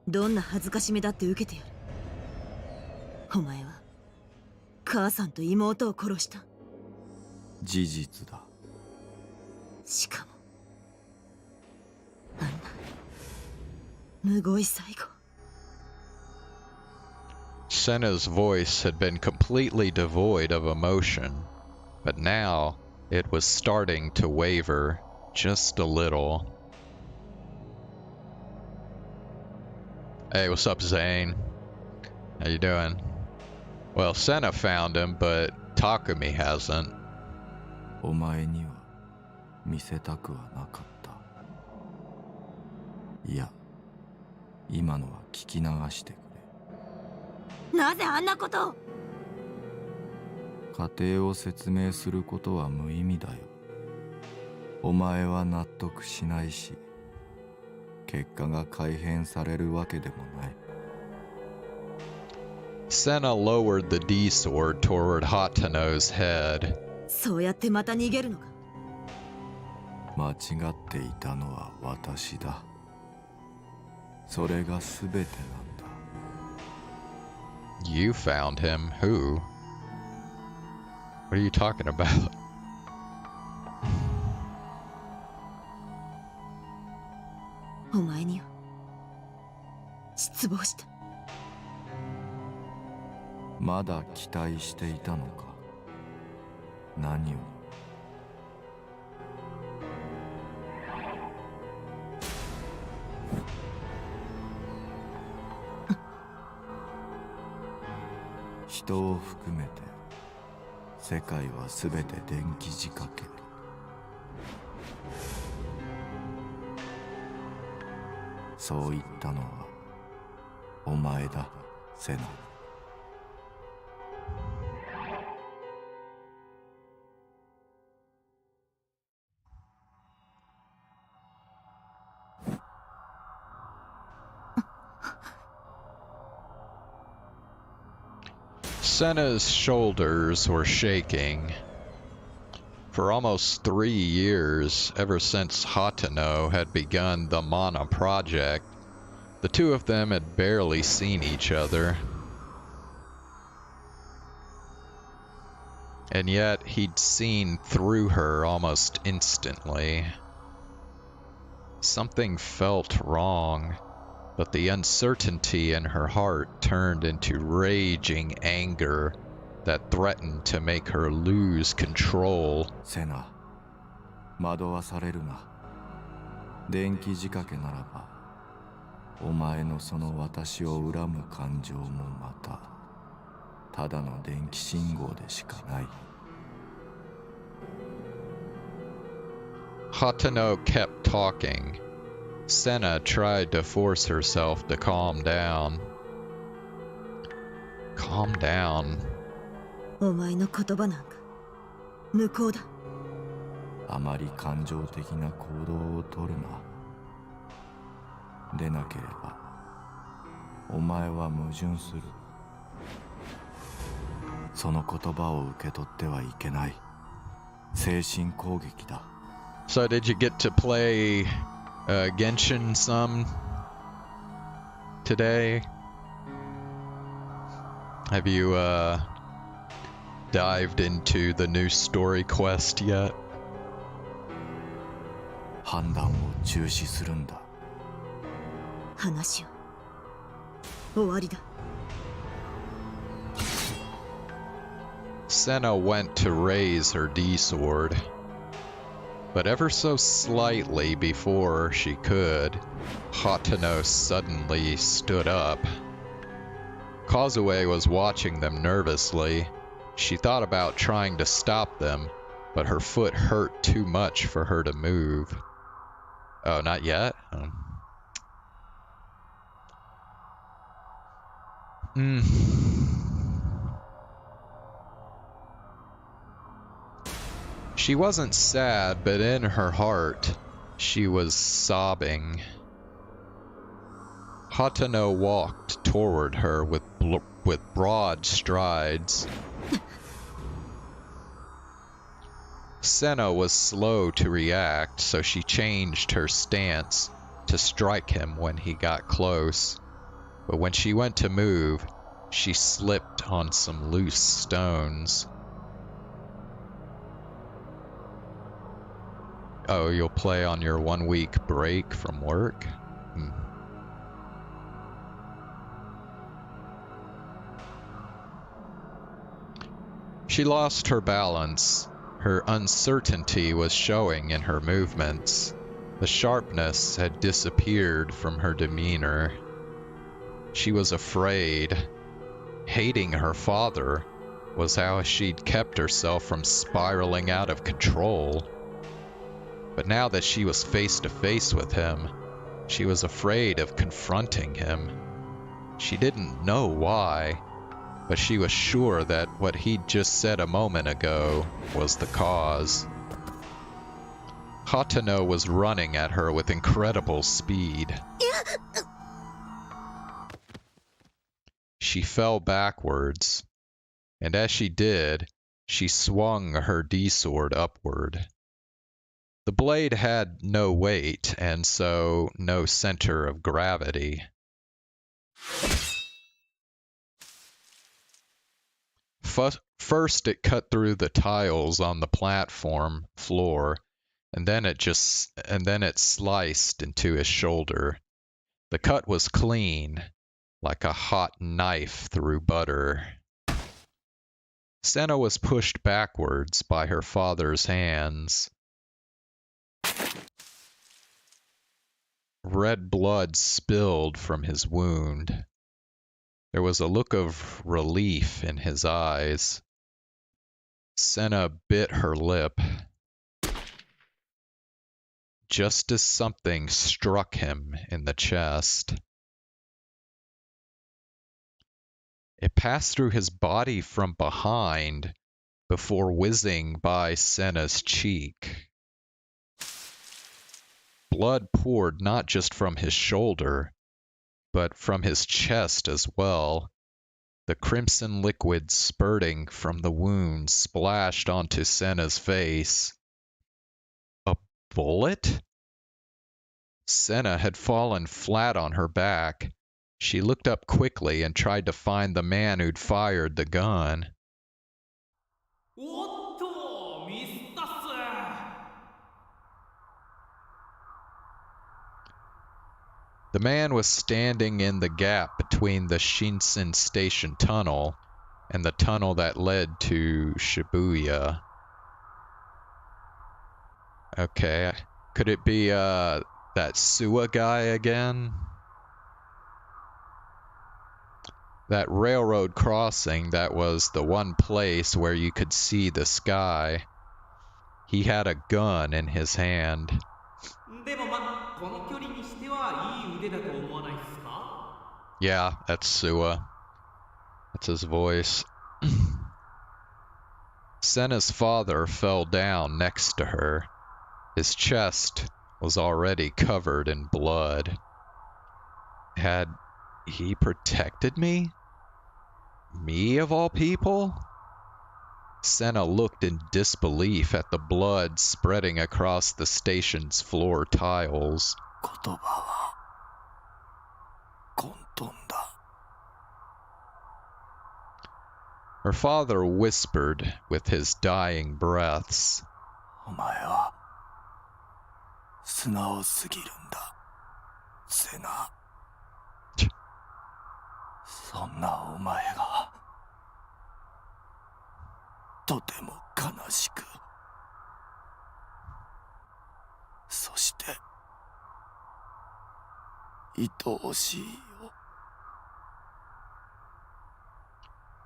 どんな恥ずかしめだって受けてやる。お前は母さんと妹を殺した。事実だ。しかもあんなむごい最後。 Senna's voice had been completely devoid of emotion, but now it was starting to waver just a little. Hey, what's up, Zane? How you doing? Well, Senna found him, but Takumi hasn't. お前には見せたくはなかった。いや、今のは聞き流してくれ。 なぜあんなことを？過程を説明することは無意味だよ。お前は納得しないし、結果が改変されるわけでもない。 Senna lowered the D-sword toward Hatano's head. そうやってまた逃げるのか？間違っていたのは私だ。それが全てなんだ。 You found him? Who? What are you talking about? お前には失望した。まだ期待していたのか。何を。人を含めて世界はすべて電気仕掛け。そう言ったのはお前だ、セナ。 Senna's shoulders were shaking. For almost 3 years, ever since Hatano had begun the Mana project, the two of them had barely seen each other. And yet, he'd seen through her almost instantly. Something felt wrong. But the uncertainty in her heart turned into raging anger that threatened to make her lose control. セナ、惑わされるな。電気仕掛けならばお前のその私を恨む感情もまたただの電気信号でしかない。 Hatano kept talking. Senna tried to force herself to calm down. Calm down. お前の言葉なんか無効だ。あまり感情的な行動をとるな。でなければお前は矛盾する。その言葉を受け取ってはいけない。精神攻撃だ。 So did you get to play Genshin some today? Have you dived into the new story quest yet? 判断を中止するんだ。話を終わりだ。 Senna went to raise her D-sword, but ever so slightly before she could, Hatano suddenly stood up. Kazue was watching them nervously. She thought about trying to stop them, but her foot hurt too much for her to move. Oh, not yet? She wasn't sad, but in her heart, she was sobbing. Hatano walked toward her with broad strides. Senna was slow to react, so she changed her stance to strike him when he got close. But when she went to move, she slipped on some loose stones. Oh, you'll play on your 1 week break from work? She lost her balance. Her uncertainty was showing in her movements. The sharpness had disappeared from her demeanor. She was afraid. Hating her father was how she'd kept herself from spiraling out of control. But now that she was face to face with him, she was afraid of confronting him. She didn't know why, but she was sure that what he'd just said a moment ago was the cause. Hatano was running at her with incredible speed. She fell backwards, and as she did, she swung her D-sword upward. The blade had no weight, and so no center of gravity. First it cut through the tiles on the platform floor, and then it sliced into his shoulder. The cut was clean, like a hot knife through butter. Senna was pushed backwards by her father's hands. Red blood spilled from his wound. There was a look of relief in his eyes. Senna bit her lip, just as something struck him in the chest. It passed through his body from behind before whizzing by Senna's cheek. Blood poured not just from his shoulder, but from his chest as well. The crimson liquid spurting from the wound splashed onto Senna's face. A bullet? Senna had fallen flat on her back. She looked up quickly and tried to find the man who'd fired the gun. The man was standing in the gap between the Shinsen Station tunnel and the tunnel that led to Shibuya. Okay, could it be that Suwa guy again? that railroad crossing that was the one place where you could see the sky. He had a gun in his hand. Yeah, that's Sua. That's his voice. Senna's father fell down next to her. His chest was already covered in blood. Had he protected me? Me of all people? Senna looked in disbelief at the blood spreading across the station's floor tiles. Her father whispered with his dying breaths.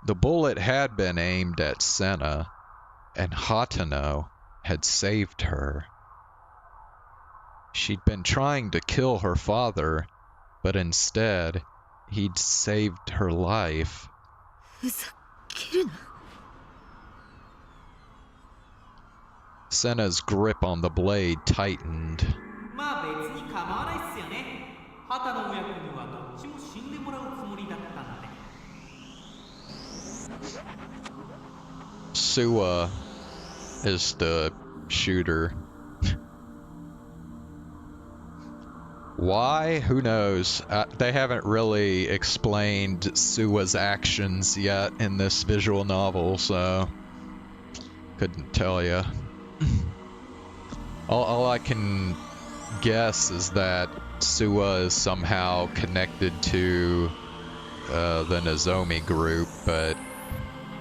The bullet had been aimed at Senna, and Hatano had saved her. She'd been trying to kill her father, but instead, he'd saved her life. Senna's grip on the blade tightened. Sua is the shooter. Why? Who knows? They haven't really explained Sua's actions yet in this visual novel, so couldn't tell you. All I can guess is that Sua is somehow connected to the Nozomi group, but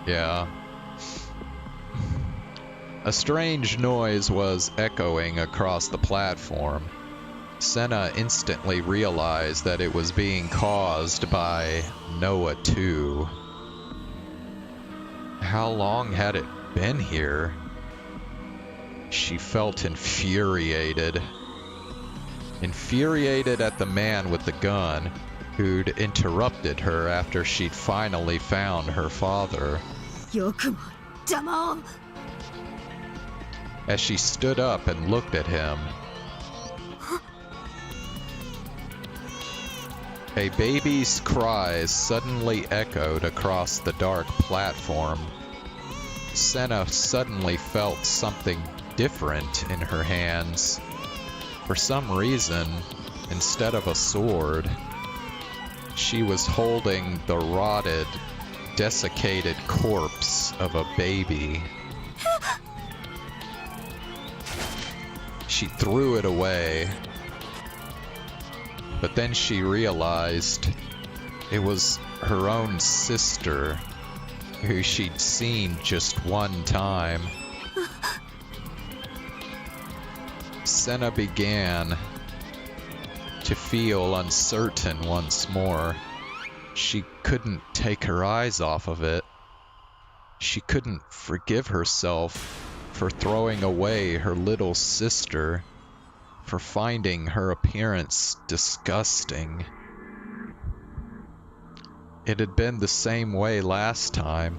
yeah. A strange noise was echoing across the platform. Senna instantly realized that it was being caused by NOAH 2. How long had it been here? She felt infuriated. Infuriated at the man with the gun who'd interrupted her after she'd finally found her father. As she stood up and looked at him, a baby's cries suddenly echoed across the dark platform. Senna suddenly felt something different in her hands. For some reason, instead of a sword, she was holding the rotted, desiccated corpse of a baby. She threw it away, but then she realized it was her own sister, who she'd seen just one time. Senna began to feel uncertain once more. She couldn't take her eyes off of it. She couldn't forgive herself for throwing away her little sister, for finding her appearance disgusting. It had been the same way last time,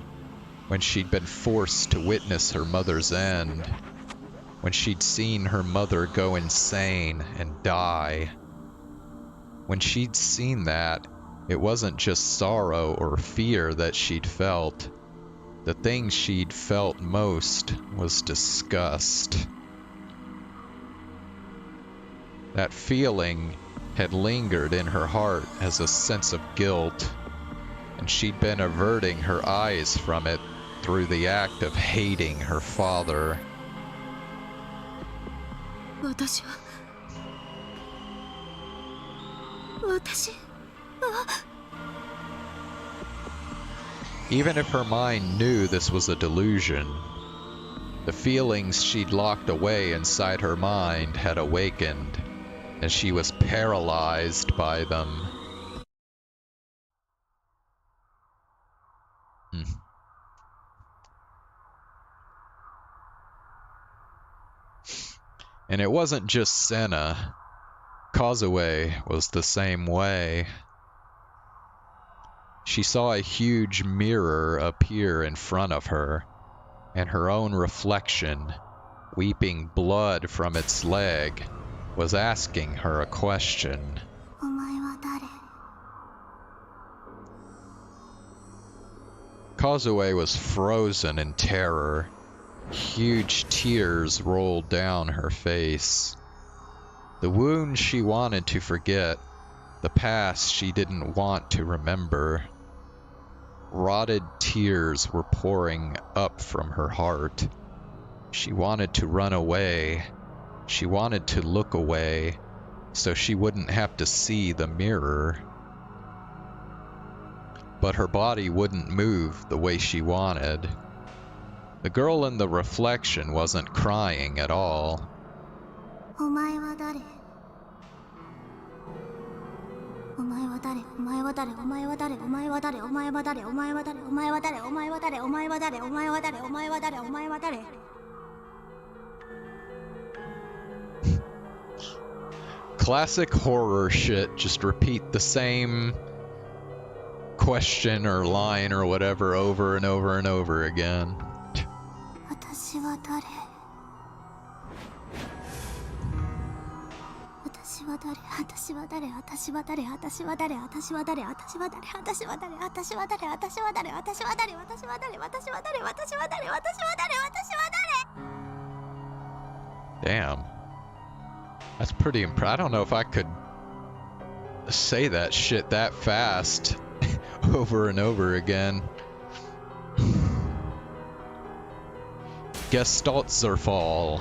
when she'd been forced to witness her mother's end, when she'd seen her mother go insane and die. When she'd seen that, it wasn't just sorrow or fear that she'd felt. The thing she'd felt most was disgust. That feeling had lingered in her heart as a sense of guilt, and she'd been averting her eyes from it through the act of hating her father. Even if her mind knew this was a delusion, the feelings she'd locked away inside her mind had awakened, and she was paralyzed by them. And it wasn't just Senna. Kozue was the same way. She saw a huge mirror appear in front of her, and her own reflection, weeping blood from its leg, was asking her a question. Kozue was frozen in terror. Huge tears rolled down her face. The wound she wanted to forget, the past she didn't want to remember. Rotted tears were pouring up from her heart. She wanted to run away. She wanted to look away, so she wouldn't have to see the mirror. But her body wouldn't move the way she wanted. The girl in the reflection wasn't crying at all. Classic horror shit, just repeat the same question or line or whatever over and over and over again. Damn. That's pretty impressive. I don't know if I could say that shit that fast over and over again. Gestaltzerfall.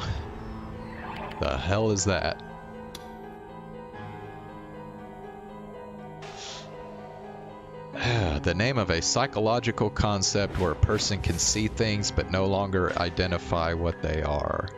The hell is that? The name of a psychological concept where a person can see things but no longer identify what they are.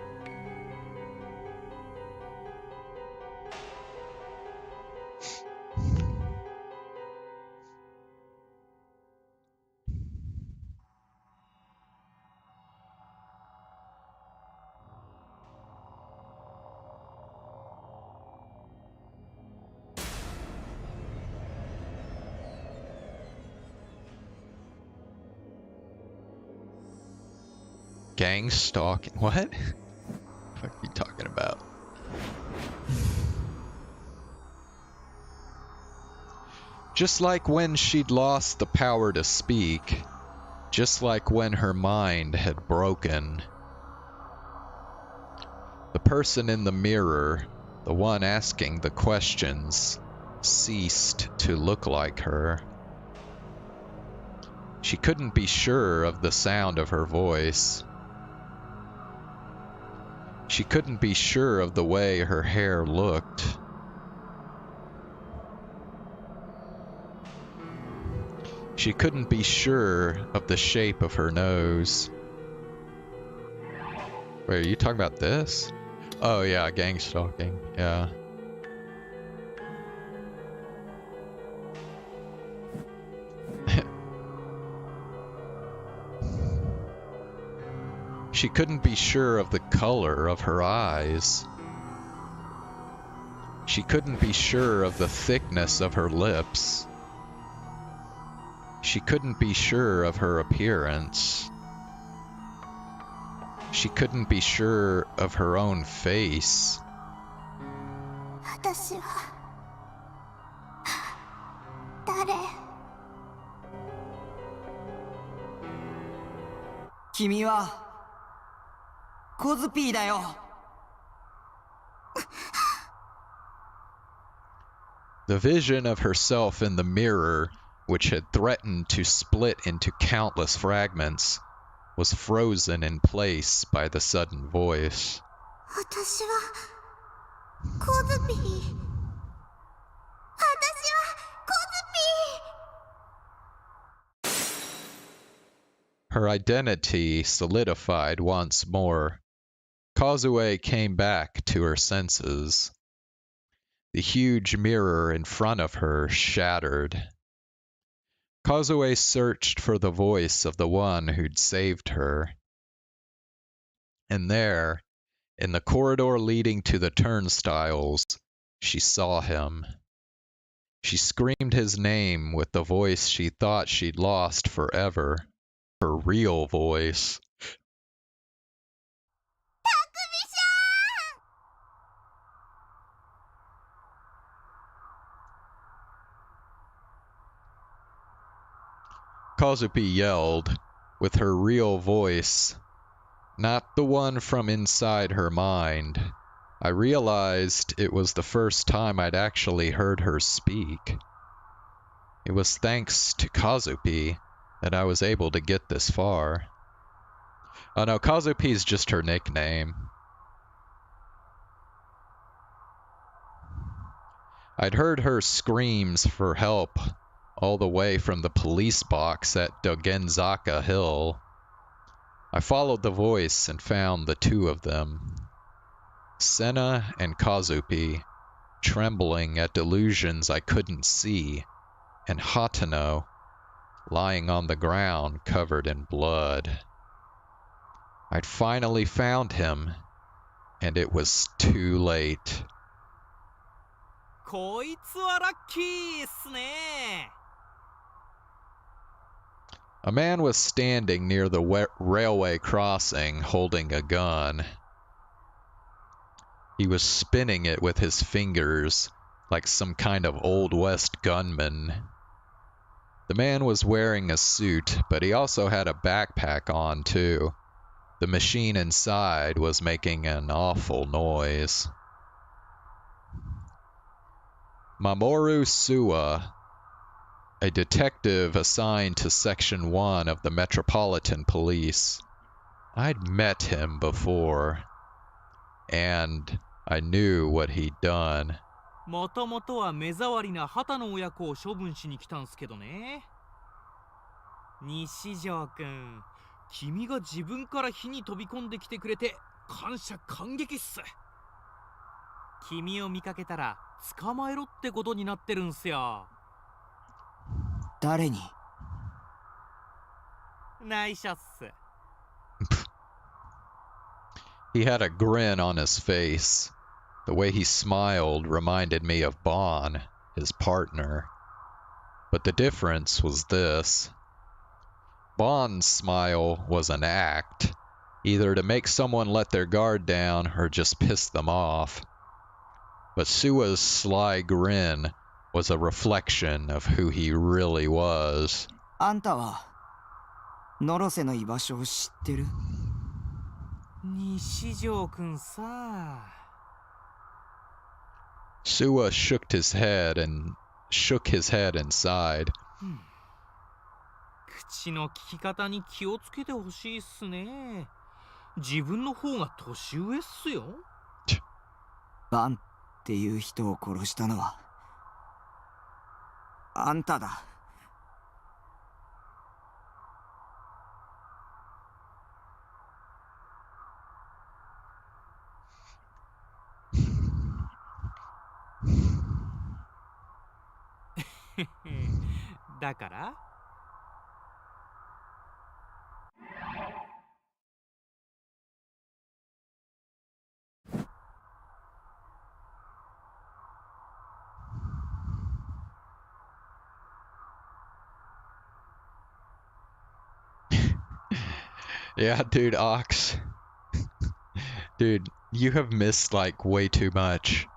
Gang stalking? What? What the fuck are you talking about? Just like when she'd lost the power to speak, just like when her mind had broken. The person in the mirror, the one asking the questions, ceased to look like her. She couldn't be sure of the sound of her voice. She couldn't be sure of the way her hair looked. She couldn't be sure of the shape of her nose. Wait, are you talking about this? Oh yeah, gang stalking, yeah. She couldn't be sure of the color of her eyes. She couldn't be sure of the thickness of her lips. She couldn't be sure of her appearance. She couldn't be sure of her own face. The vision of herself in the mirror, which had threatened to split into countless fragments, was frozen in place by the sudden voice. Her identity solidified once more. Kozue came back to her senses. The huge mirror in front of her shattered. Kozue searched for the voice of the one who'd saved her. And there, In the corridor leading to the turnstiles, she saw him. She screamed his name with the voice she thought she'd lost forever. Her real voice. Kazupi yelled, with her real voice, not the one from inside her mind. I realized it was the first time I'd actually heard her speak. It was thanks to Kazupi that I was able to get this far. Oh no, Kazupi's just her nickname. I'd heard her screams for help all the way from the police box at Dogenzaka Hill. I followed the voice and found the two of them. Senna and Kazupi, trembling at delusions I couldn't see, and Hatano, lying on the ground covered in blood. I'd finally found him, and it was too late. こいつはラッキーっすね。 A man was standing near the railway crossing holding a gun. He was spinning it with his fingers like some kind of Old West gunman. The man was wearing a suit, but he also had a backpack on too. The machine inside was making an awful noise. Mamoru Suwa, a detective assigned to Section 1 of the Metropolitan Police. I'd met him before, and I knew what he'd done. もともとは目障りな畑の親子を処分しに来たんすけどね。西条くん、君が自分から火に飛び込んできてくれて感謝感激っす。君を見かけたら捕まえろってことになってるんすよ。誰に？内緒っす。He had a grin on his face. The way he smiled reminded me of Bon, his partner. But the difference was this. Bon's smile was an act, either to make someone let their guard down or just piss them off. But Sua's sly grin was a reflection of who he really was. あんたはノロセの居場所を知ってる？西条くんさ。Suwa shook his head inside. 口の聞き方に気をつけてほしいっすね。自分の方が年上っすよ。バンっていう人を殺したのはあんただ。だから Yeah, dude, Ox. Dude, you have missed like way too much.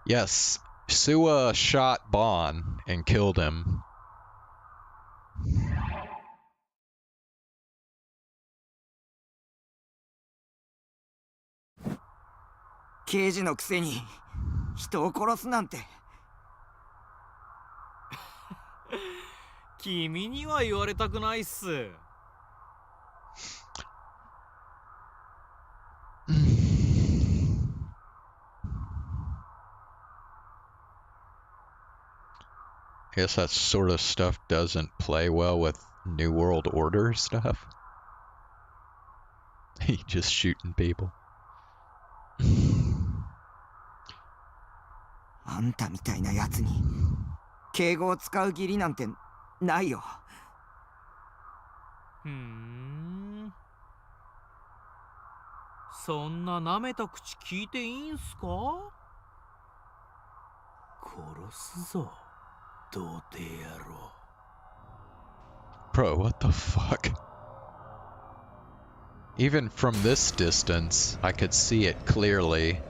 Yes, Suwa shot Bon and killed him. 刑事のくせに人を殺すなんて。君には言われたくないっす。I guess that sort of stuff doesn't play well with New World Order stuff. He just shooting people. あんたみたいなやつに敬語を使う義理なんてないよ。そんな舐めた口聞いていいんすか？殺すぞ、童貞野郎。 Bro, what the fuck? Even from this distance, I could see it clearly.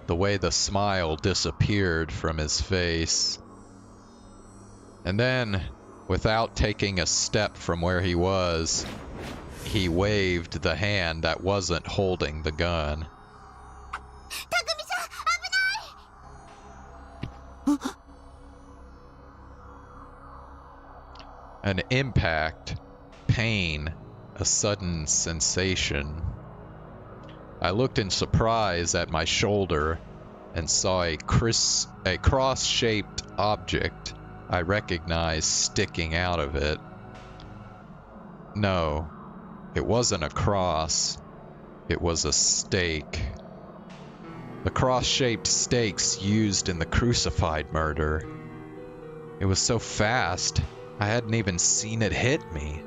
The way the smile disappeared from his face. And then, without taking a step from where he was, he waved the hand that wasn't holding the gun. An impact, pain, a sudden sensation. I looked in surprise at my shoulder and saw a cross-shaped object I recognized sticking out of it. No, it wasn't a cross. It was a stake. The cross-shaped stakes used in the crucified murder. It was so fast, I hadn't even seen it hit me.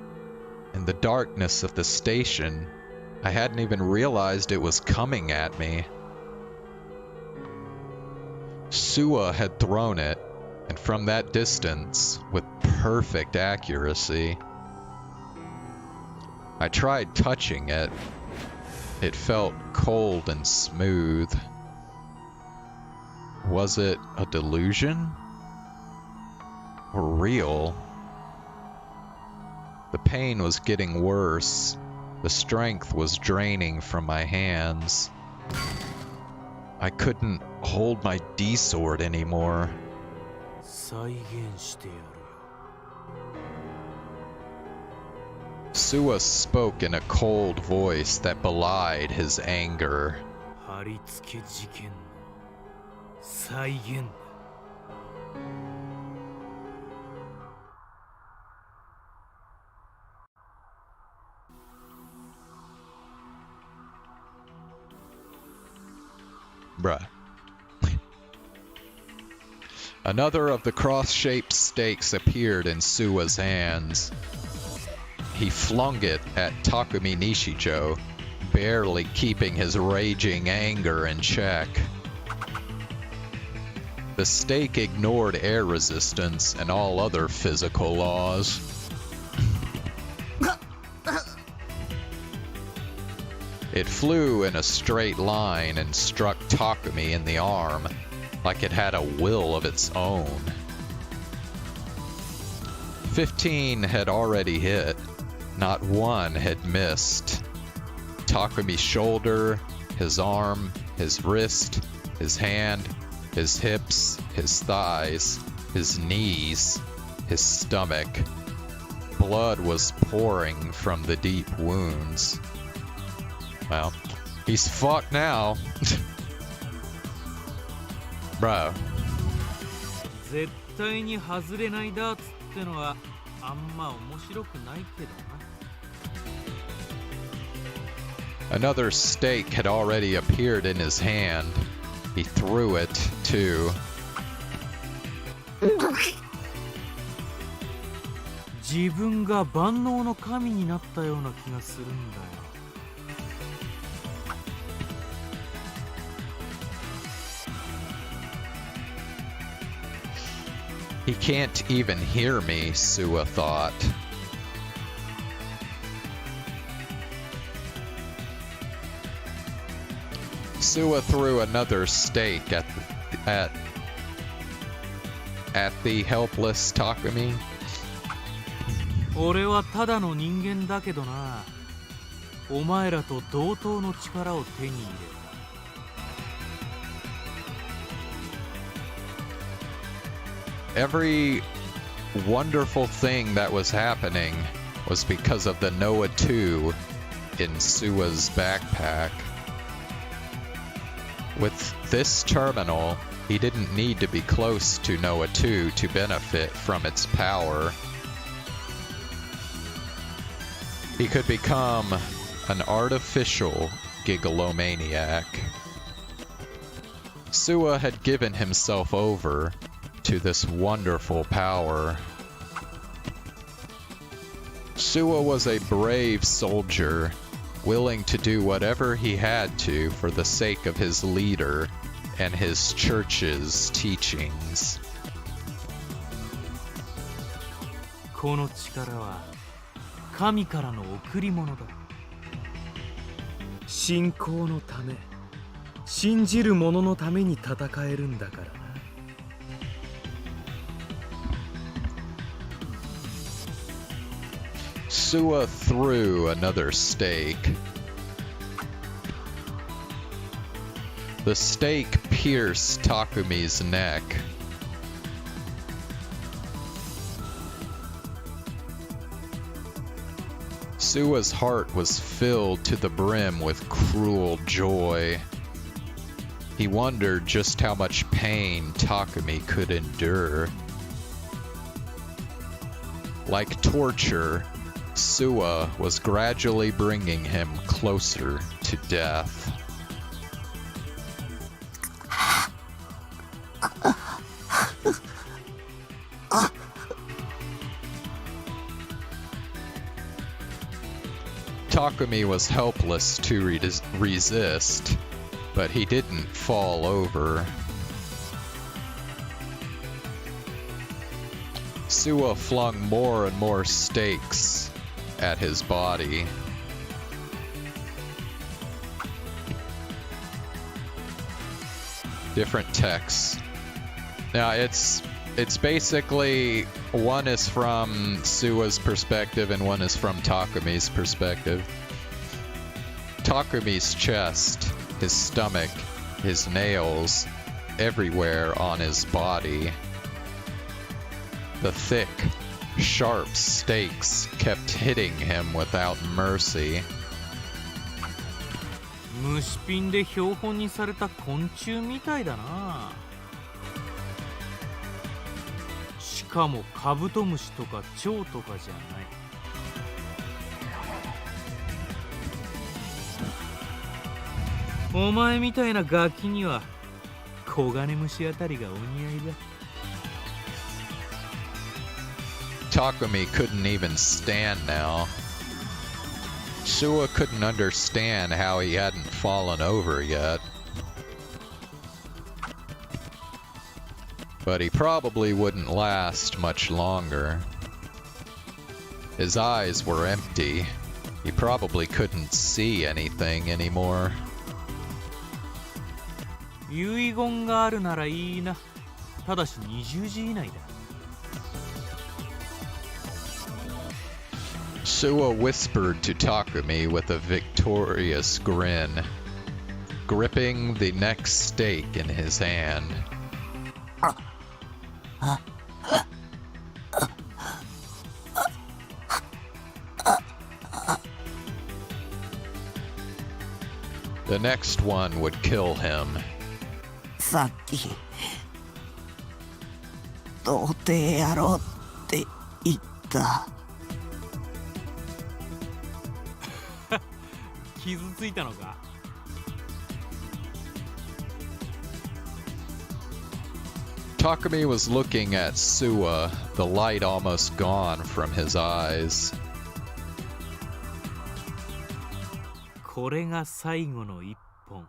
In the darkness of the station, I hadn't even realized it was coming at me. Sua had thrown it, and from that distance, with perfect accuracy. I tried touching it. It felt cold and smooth. Was it a delusion? Or real? The pain was getting worse. The strength was draining from my hands. I couldn't hold my D-sword anymore. Sua spoke in a cold voice that belied his anger. Bruh. Another of the cross-shaped stakes appeared in Sua's hands. He flung it at Takumi Nishijo, barely keeping his raging anger in check. The stake ignored air resistance and all other physical laws. It flew in a straight line and struck Takumi in the arm, like it had a will of its own. 15 had already hit, not one had missed. Takumi's shoulder, his arm, his wrist, his hand, his hips, his thighs, his knees, his stomach. Blood was pouring from the deep wounds. Well, he's fucked now. Bro. 絶対に外れないダーツってのはあんま面白くないけどな。 Another stake had already appeared in his hand. He threw it, too. 自分が万能の神になったような気がするんだよ。 He can't even hear me, Sua thought. Sua threw another stake at the helpless Takumi. 俺はただの人間だけどな。お前らと同等の力を手に入れた。 Every wonderful thing that was happening was because of the NOAH 2 in Sua's backpack. With this terminal, he didn't need to be close to NOAH 2 to benefit from its power. He could become an artificial gigalomaniac. Sua had given himself over to this wonderful power. Sua was a brave soldier. willing to do whatever he had to for the sake of his leader and his church's teachings. この力は神からの贈り物だ。信仰のため、信じる者のために戦えるんだからな。Sua threw another stake. The stake pierced Takumi's neck. Sua's heart was filled to the brim with cruel joy. He wondered just how much pain Takumi could endure. Like torture, Sua was gradually bringing him closer to death. Takumi was helpless to resist, but he didn't fall over. Sua flung more and more stakes at his body. Different texts. Now it's basically one is from Sua's perspective and one is from Takumi's perspective. Takumi's chest, his stomach, his nails, everywhere on his body. The thick, sharp stakes kept hitting him without mercy. 虫ピンで標本にされた昆虫みたいだな。しかもカブトムシとか蝶とかじゃない。お前みたいなガキにはコガネムシあたりがお似合いだ。Takumi couldn't even stand now. Sua couldn't understand how he hadn't fallen over yet. But he probably wouldn't last much longer. His eyes were empty. He probably couldn't see anything anymore. 遺言があるならいいな。ただし20時以内だ。Sua whispered to Takumi with a victorious grin, gripping the next stake in his hand. The next one would kill him. さっき童貞やろうって言った。傷ついたのか。Takumi was looking at Sua, the light almost gone from his eyes. これが最後の一本。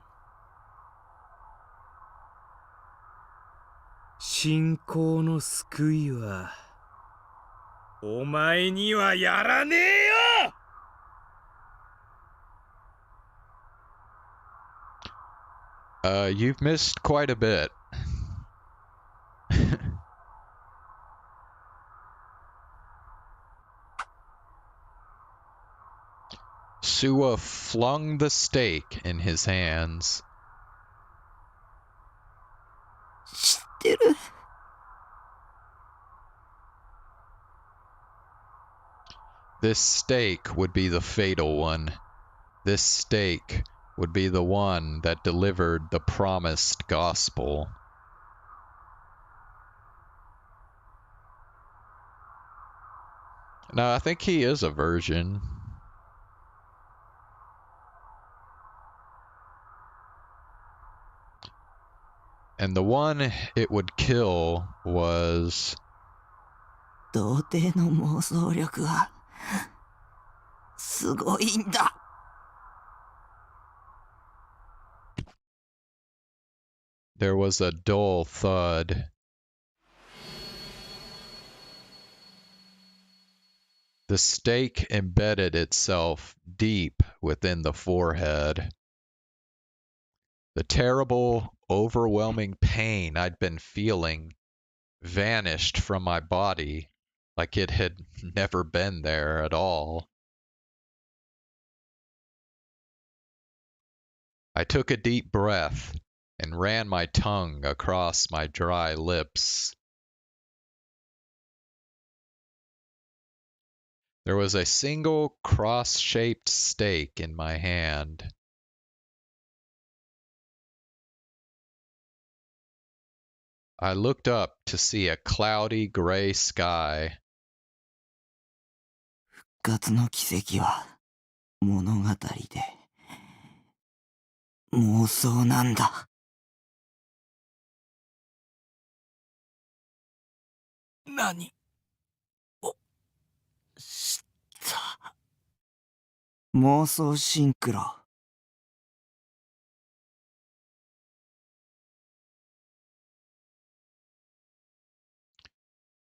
信仰の救いはお前にはやらねえよ。You've missed quite a bit. Sua flung the stake in his hands. 知ってる。This stake would be the fatal one. This stake would be the one that delivered the promised gospel. Now, I think he is a virgin. And the one it would kill was... 童貞の妄想力はすごいんだ。There was a dull thud. The stake embedded itself deep within the forehead. The terrible, overwhelming pain I'd been feeling vanished from my body like it had never been there at all. I took a deep breath and ran my tongue across my dry lips. There was a single cross-shaped stake in my hand. I looked up to see a cloudy gray sky. 復活の奇跡は物語で妄想なんだ。何をした。妄想シンクロ。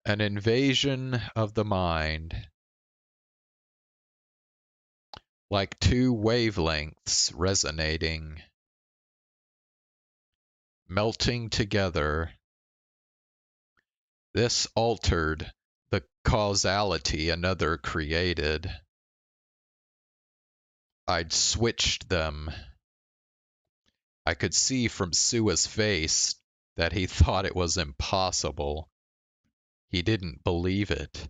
An invasion of the mind. Like two wavelengths resonating, melting together. This altered the causality another created. I'd switched them. I could see from Sua's face that he thought it was impossible. He didn't believe it.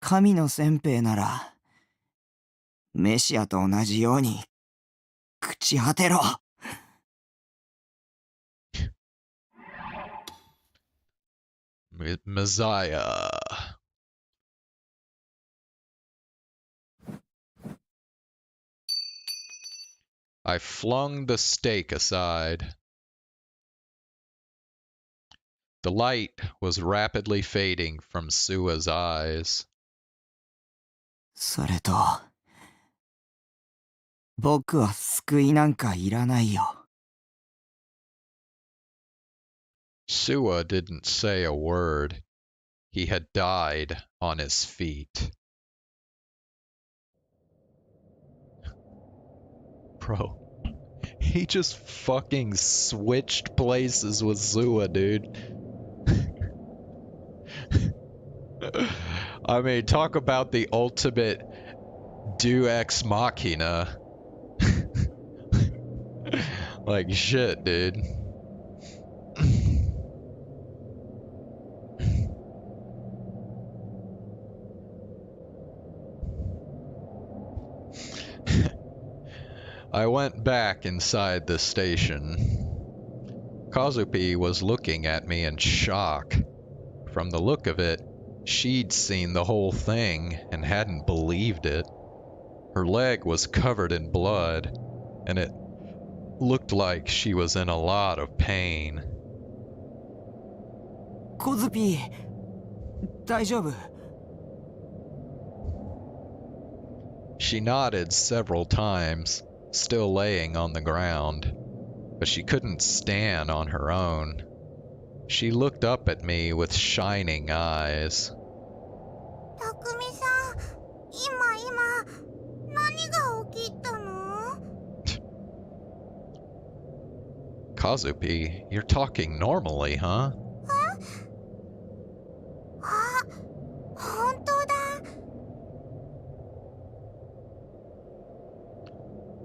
神の先兵ならメシアと同じように朽ち果てろ。Messiah. I flung the stake aside. The light was rapidly fading from Sua's eyes. それと僕は救いなんかいらないよ。Sua didn't say a word. He had died on his feet. Bro, he just fucking switched places with Sua, dude. I mean, talk about the ultimate Deus Ex Machina. Like shit, dude. I went back inside the station. Kazupi was looking at me in shock. From the look of it, she'd seen the whole thing and hadn't believed it. Her leg was covered in blood, and it looked like she was in a lot of pain. コズピー、大丈夫？ She nodded several times, still laying on the ground, but she couldn't stand on her own. She looked up at me with shining eyes. たくみさん、今、何が起きたの？ Kazupi, you're talking normally, huh? あ、本当だ。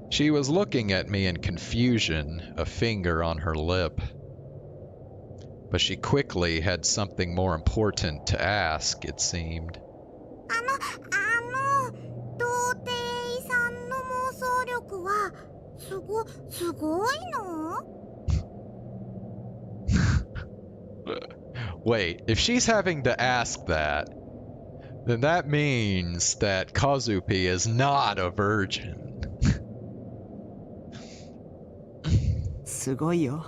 She was looking at me in confusion, a finger on her lip. But she quickly had something more important to ask, it seemed. 童貞さんの妄想力はすごいの？ Wait, if she's having to ask that, then that means that Kazupi is not a virgin. すごいよ。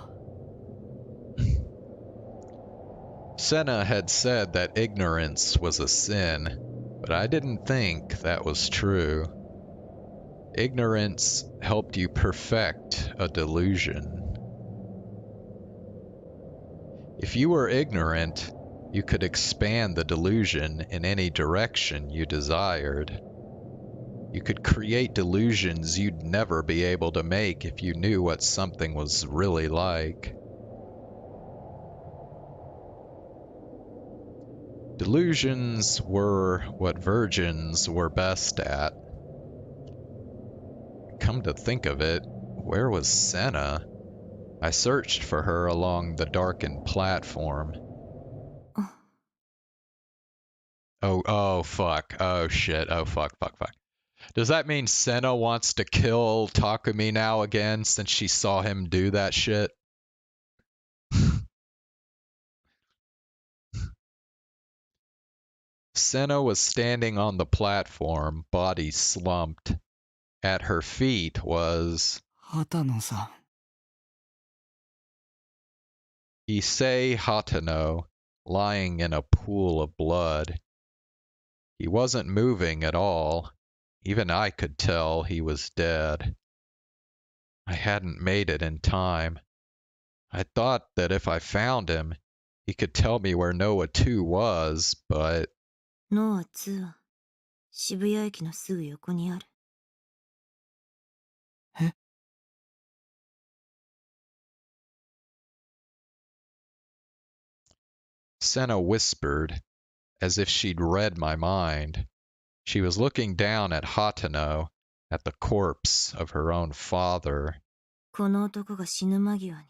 Senna had said that ignorance was a sin, but I didn't think that was true. Ignorance helped you perfect a delusion. If you were ignorant, you could expand the delusion in any direction you desired. You could create delusions you'd never be able to make if you knew what something was really like. Delusions were what virgins were best at. Come to think of it, where was Senna? I searched for her along the darkened platform. Oh, fuck. Oh, shit. Oh, fuck. Does that mean Senna wants to kill Takumi now again since she saw him do that shit? Senna was standing on the platform, body slumped. At her feet was... Hatano-san. Issei Hatano, lying in a pool of blood. He wasn't moving at all. Even I could tell he was dead. I hadn't made it in time. I thought that if I found him, he could tell me where NOAH 2 was, but... NOAH 2は渋谷駅のすぐ横にある。え? Senna whispered, as if she'd read my mind. She was looking down at Hatano, at the corpse of her own father. この男が死ぬ間際に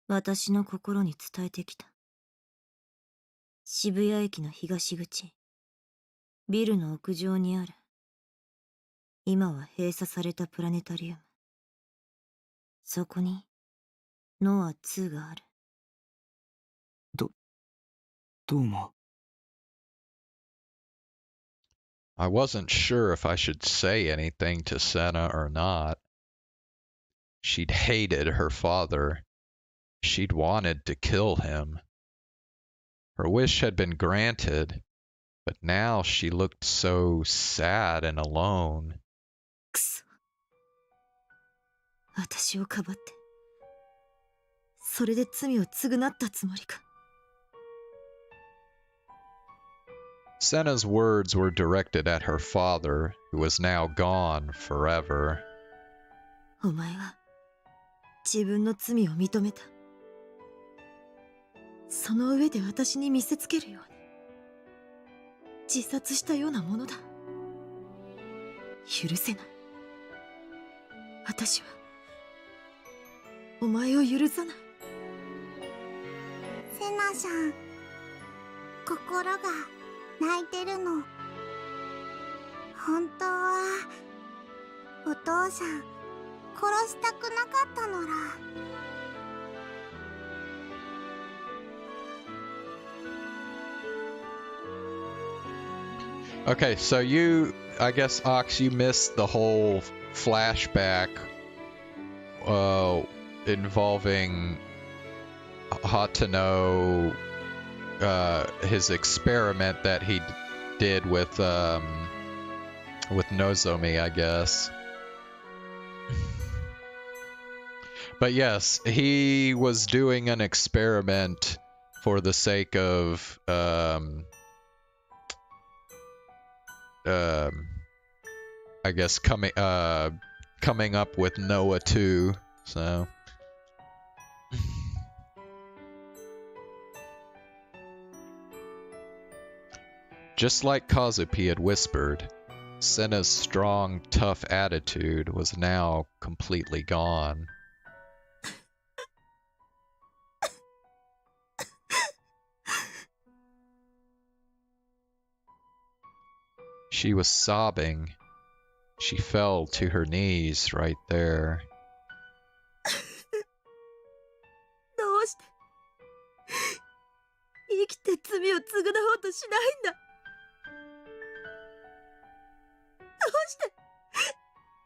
私の心に伝えてきた。渋谷駅の東口、ビルの屋上にある。今は閉鎖されたプラネタリウム。そこにノア2がある。どうも。I wasn't sure if I should say anything to Senna or not. She'd hated her father. She'd wanted to kill him. Her wish had been granted, but now she looked so sad and alone. くそ。私をかばって、それで罪を償ったつもりか。Senna's words were directed at her father, who was now gone forever. お前は自分の罪を認めた。その上で私に見せつけるように自殺したようなものだ。許せない。私はお前を許さない。セナさん、心が泣いてるの。本当はお父さん殺したくなかったのら。Okay, so I guess, Ox, you missed the whole flashback involving Hatano, his experiment that he did with Nozomi, I guess. But yes, he was doing an experiment for the sake of I guess coming up with NOAH 2, so just like Kazupi had whispered, Senna's strong, tough attitude was now completely gone. She was sobbing. She fell to her knees right there. どうして生きて罪を償おうとしないんだ。どうして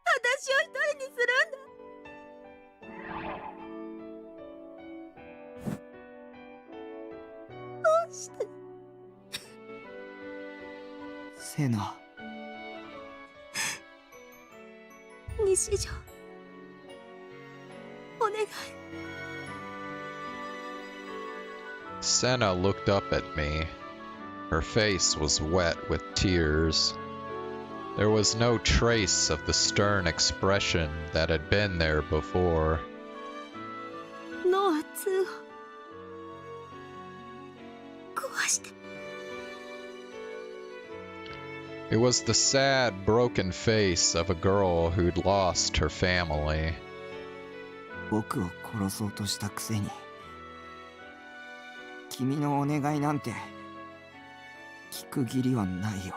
私を一人にするんだ。どうして。セナ。西条、お願い。Senna looked up at me. Her face was wet with tears. There was no trace of the stern expression that had been there before. NOAH 2を壊して。 It was the sad, broken face of a girl who'd lost her family. 僕を殺そうとしたくせに、君のお願いなんて聞く義理はないよ。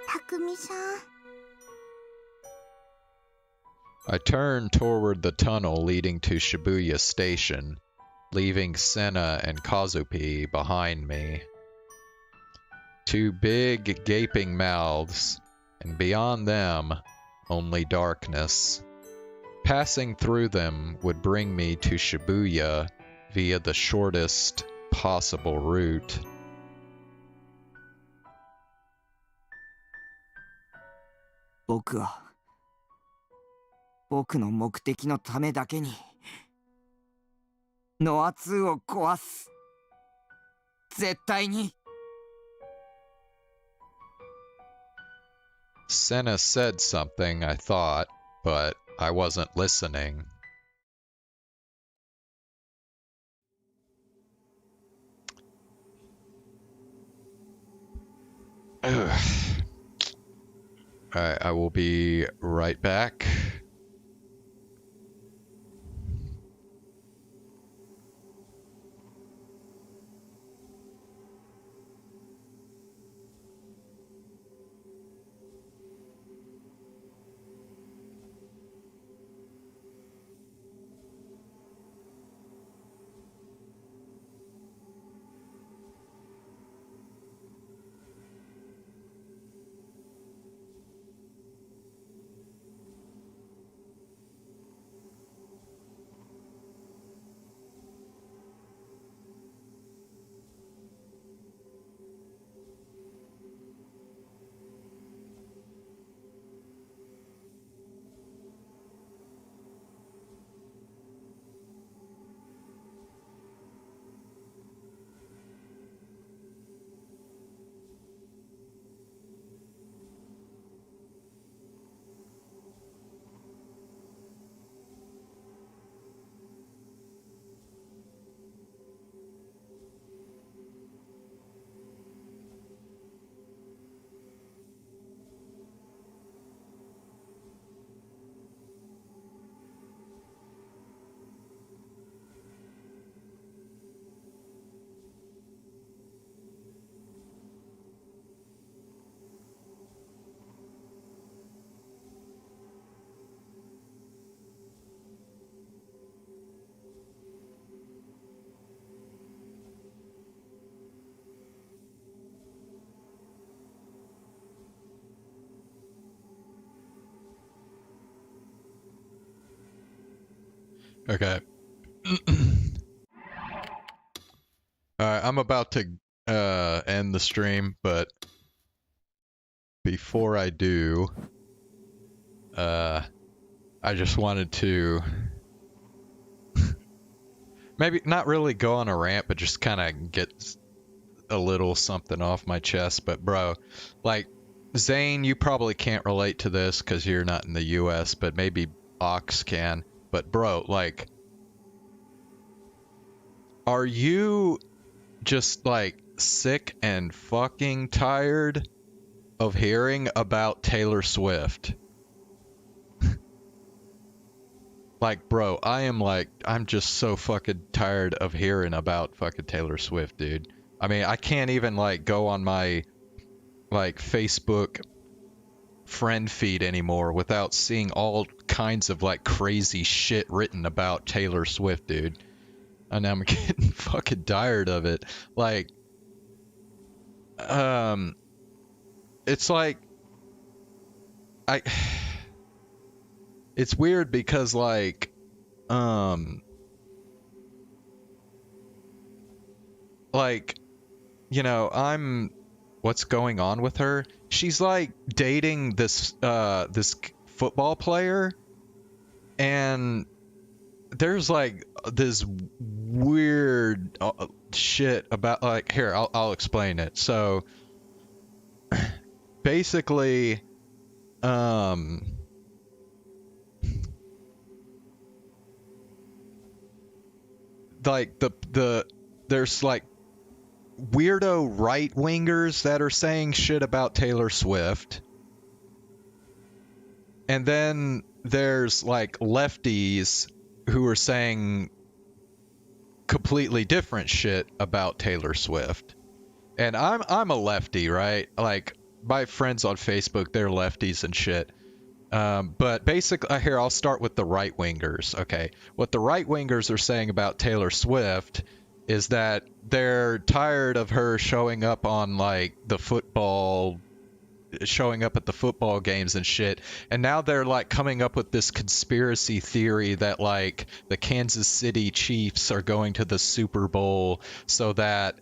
匠さん。 I turned toward the tunnel leading to Shibuya Station, leaving Senna and Kazupi behind me. Two big, gaping mouths, and beyond them, only darkness. Passing through them would bring me to Shibuya via the shortest possible route. 僕は僕の目的のためだけにノア2を壊す。絶対に。Senna said something, I thought, but I wasn't listening. Alright, I will be right back. Okay. Alright, I'm about to end the stream, but before I do, I just wanted to maybe not really go on a rant, but just kind of get a little something off my chest. But bro, like, Zane, you probably can't relate to this because you're not in the US, but maybe Ox can. But bro, like, are you just like sick and fucking tired of hearing about Taylor Swift? Like, bro, I'm just so fucking tired of hearing about fucking Taylor Swift, dude. I mean, I can't even like go on my like Facebook friend feed anymore without seeing all kinds of like crazy shit written about Taylor Swift, dude. And I'm getting fucking tired of it. Like, it's like, it's weird because like, like, you know, what's going on with her? She's like dating this football player, and there's like this weird shit about like here I'll explain it. So basically like there's like weirdo right-wingers that are saying shit about Taylor Swift. And then there's like lefties who are saying completely different shit about Taylor Swift. And I'm a lefty, right? Like my friends on Facebook, they're lefties and shit. But basically, here I'll start with the right wingers. Okay, what the right wingers are saying about Taylor Swift is that they're tired of her showing up on like showing up at the football games and shit, and now they're like coming up with this conspiracy theory that like the Kansas City Chiefs are going to the Super Bowl so that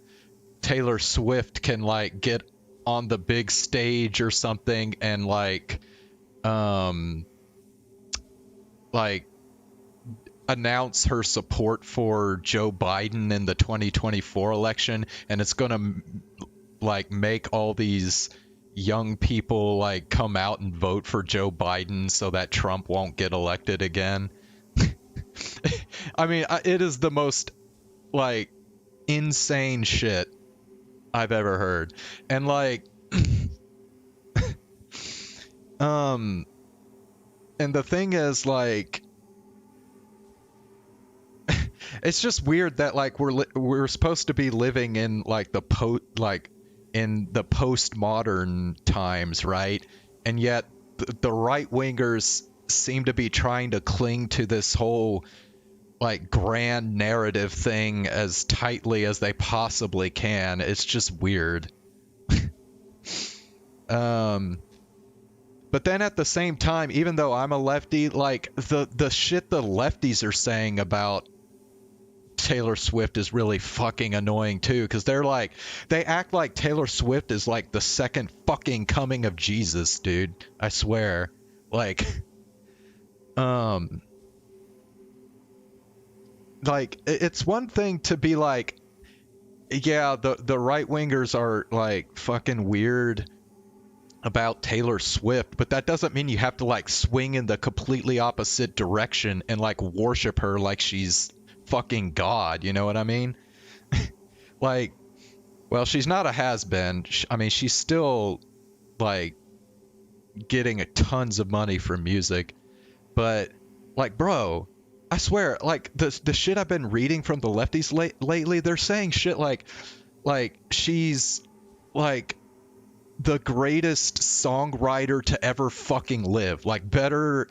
Taylor Swift can like get on the big stage or something and like announce her support for Joe Biden in the 2024 election, and it's gonna like make all these young people like come out and vote for Joe Biden so that Trump won't get elected again. I mean, it is the most like insane shit I've ever heard. And like and the thing is like it's just weird that like we're supposed to be living in like in the postmodern times, right? And yet the right wingers seem to be trying to cling to this whole like grand narrative thing as tightly as they possibly can. It's just weird. But then at the same time, even though I'm a lefty, like the shit the lefties are saying about Taylor Swift is really fucking annoying too, because they act like Taylor Swift is like the second fucking coming of Jesus, dude. I swear. Like it's one thing to be like, yeah, the right wingers are like fucking weird about Taylor Swift, but that doesn't mean you have to like swing in the completely opposite direction and like worship her like she's fucking God, you know what I mean? Like, well, she's not a has-been. I mean, she's still like getting tons of money from music, but like, bro, I swear, like the shit I've been reading from the lefties lately, they're saying shit like she's like the greatest songwriter to ever fucking live, like better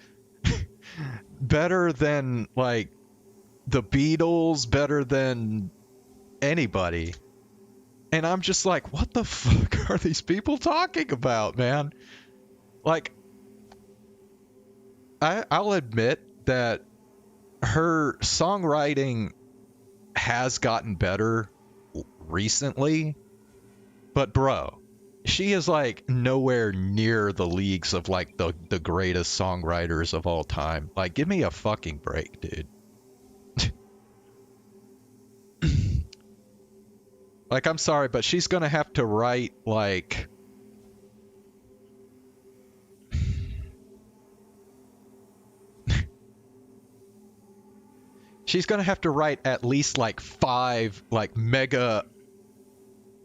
than like the Beatles, better than anybody. And I'm just like, what the fuck are these people talking about, man? Like, I'll admit that her songwriting has gotten better recently, but bro, she is like nowhere near the leagues of like the greatest songwriters of all time. Like, give me a fucking break, dude. Like, I'm sorry, but she's gonna have to write like she's gonna have to write at least like 5 like mega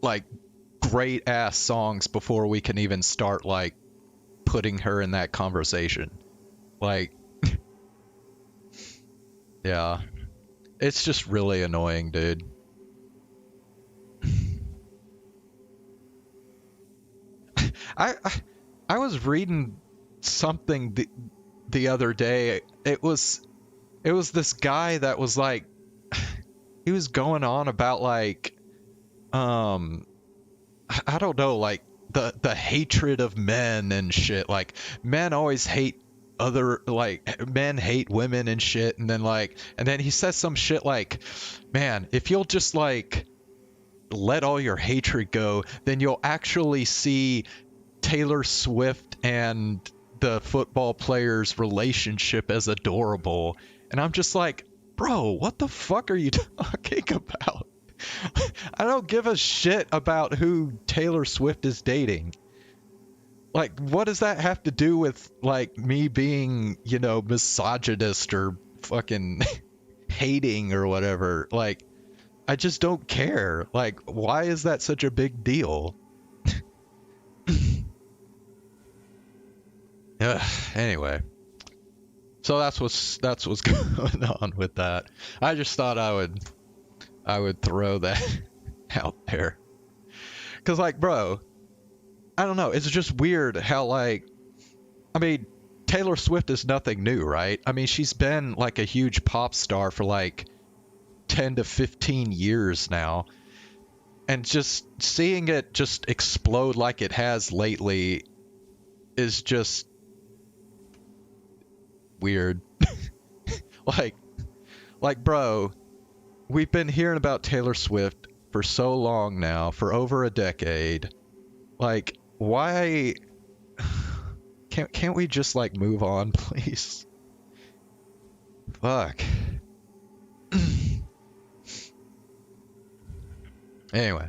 like great ass songs before we can even start like putting her in that conversation. Like yeah, it's just really annoying, dude. I was reading something the other day. It was this guy that was like, he was going on about like I don't know, like the hatred of men and shit. Like, men always hate men hate women and shit. And then he says some shit like, man, if you'll just like let all your hatred go, then you'll actually see Taylor Swift and the football player's relationship as adorable. And I'm just like, bro, what the fuck are you talking about? I don't give a shit about who Taylor Swift is dating. Like, what does that have to do with, like, me being, you know, misogynist or fucking hating or whatever? Like, I just don't care. Like, why is that such a big deal? Anyway. So that's what's going on with that. I just thought I would throw that out there. Cause like, bro, I don't know. It's just weird how like, I mean, Taylor Swift is nothing new, right? I mean, she's been like a huge pop star for like 10 to 15 years now. And just seeing it just explode like it has lately is just weird. like, bro, we've been hearing about Taylor Swift for so long now, for over a decade. Like, why can't we just like move on, please? Fuck. Anyway,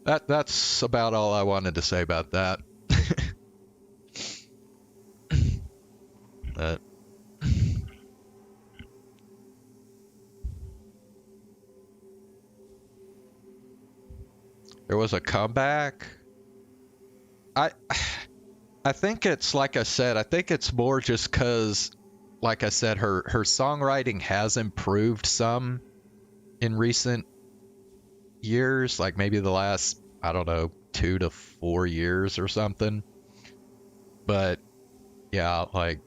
that's about all I wanted to say about that. But there was a comeback. I think it's like I said, I think it's more just because, like I said, her songwriting has improved some in recent years, like maybe the last, I don't know, 2 to 4 years or something. But yeah, like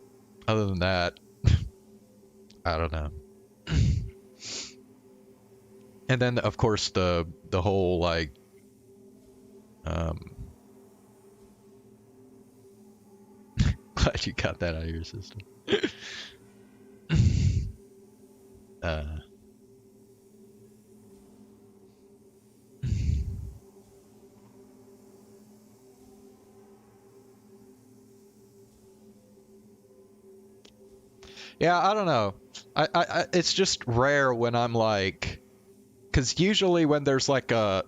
other than that, I don't know. And then of course the whole like glad you got that out of your system. Yeah, I don't know. I it's just rare when I'm like, because usually when there's like the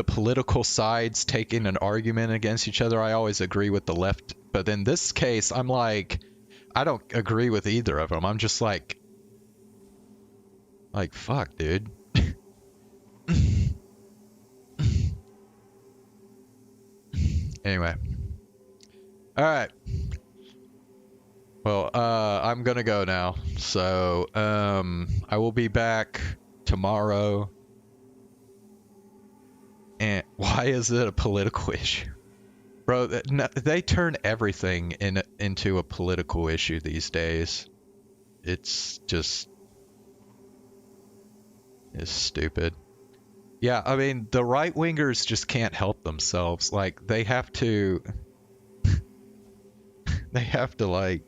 political sides taking an argument against each other, I always agree with the left. But in this case, I'm like, I don't agree with either of them. I'm just like fuck, dude. Anyway. All right. Well, I'm gonna go now. So, I will be back tomorrow. And why is it a political issue? Bro, they turn everything into a political issue these days. It's just... it's stupid. Yeah, I mean, the right-wingers just can't help themselves. Like, they have to... they have to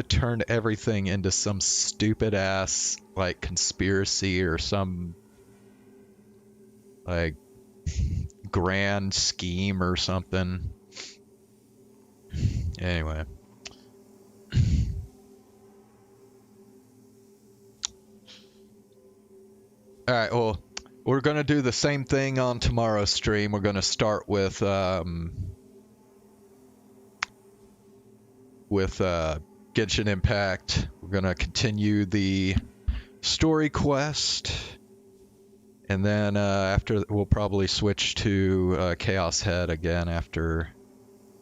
turn everything into some stupid-ass, like, conspiracy or some... like grand scheme or something. Anyway. Alright, well, we're gonna do the same thing on tomorrow's stream. We're gonna start with Genshin Impact. We're gonna continue the story quest. And then after, we'll probably switch to Chaos Head again after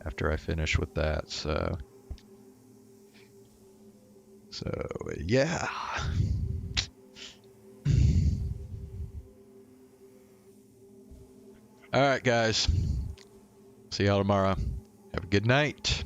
I finish with that. So yeah. All right, guys. See y'all tomorrow. Have a good night.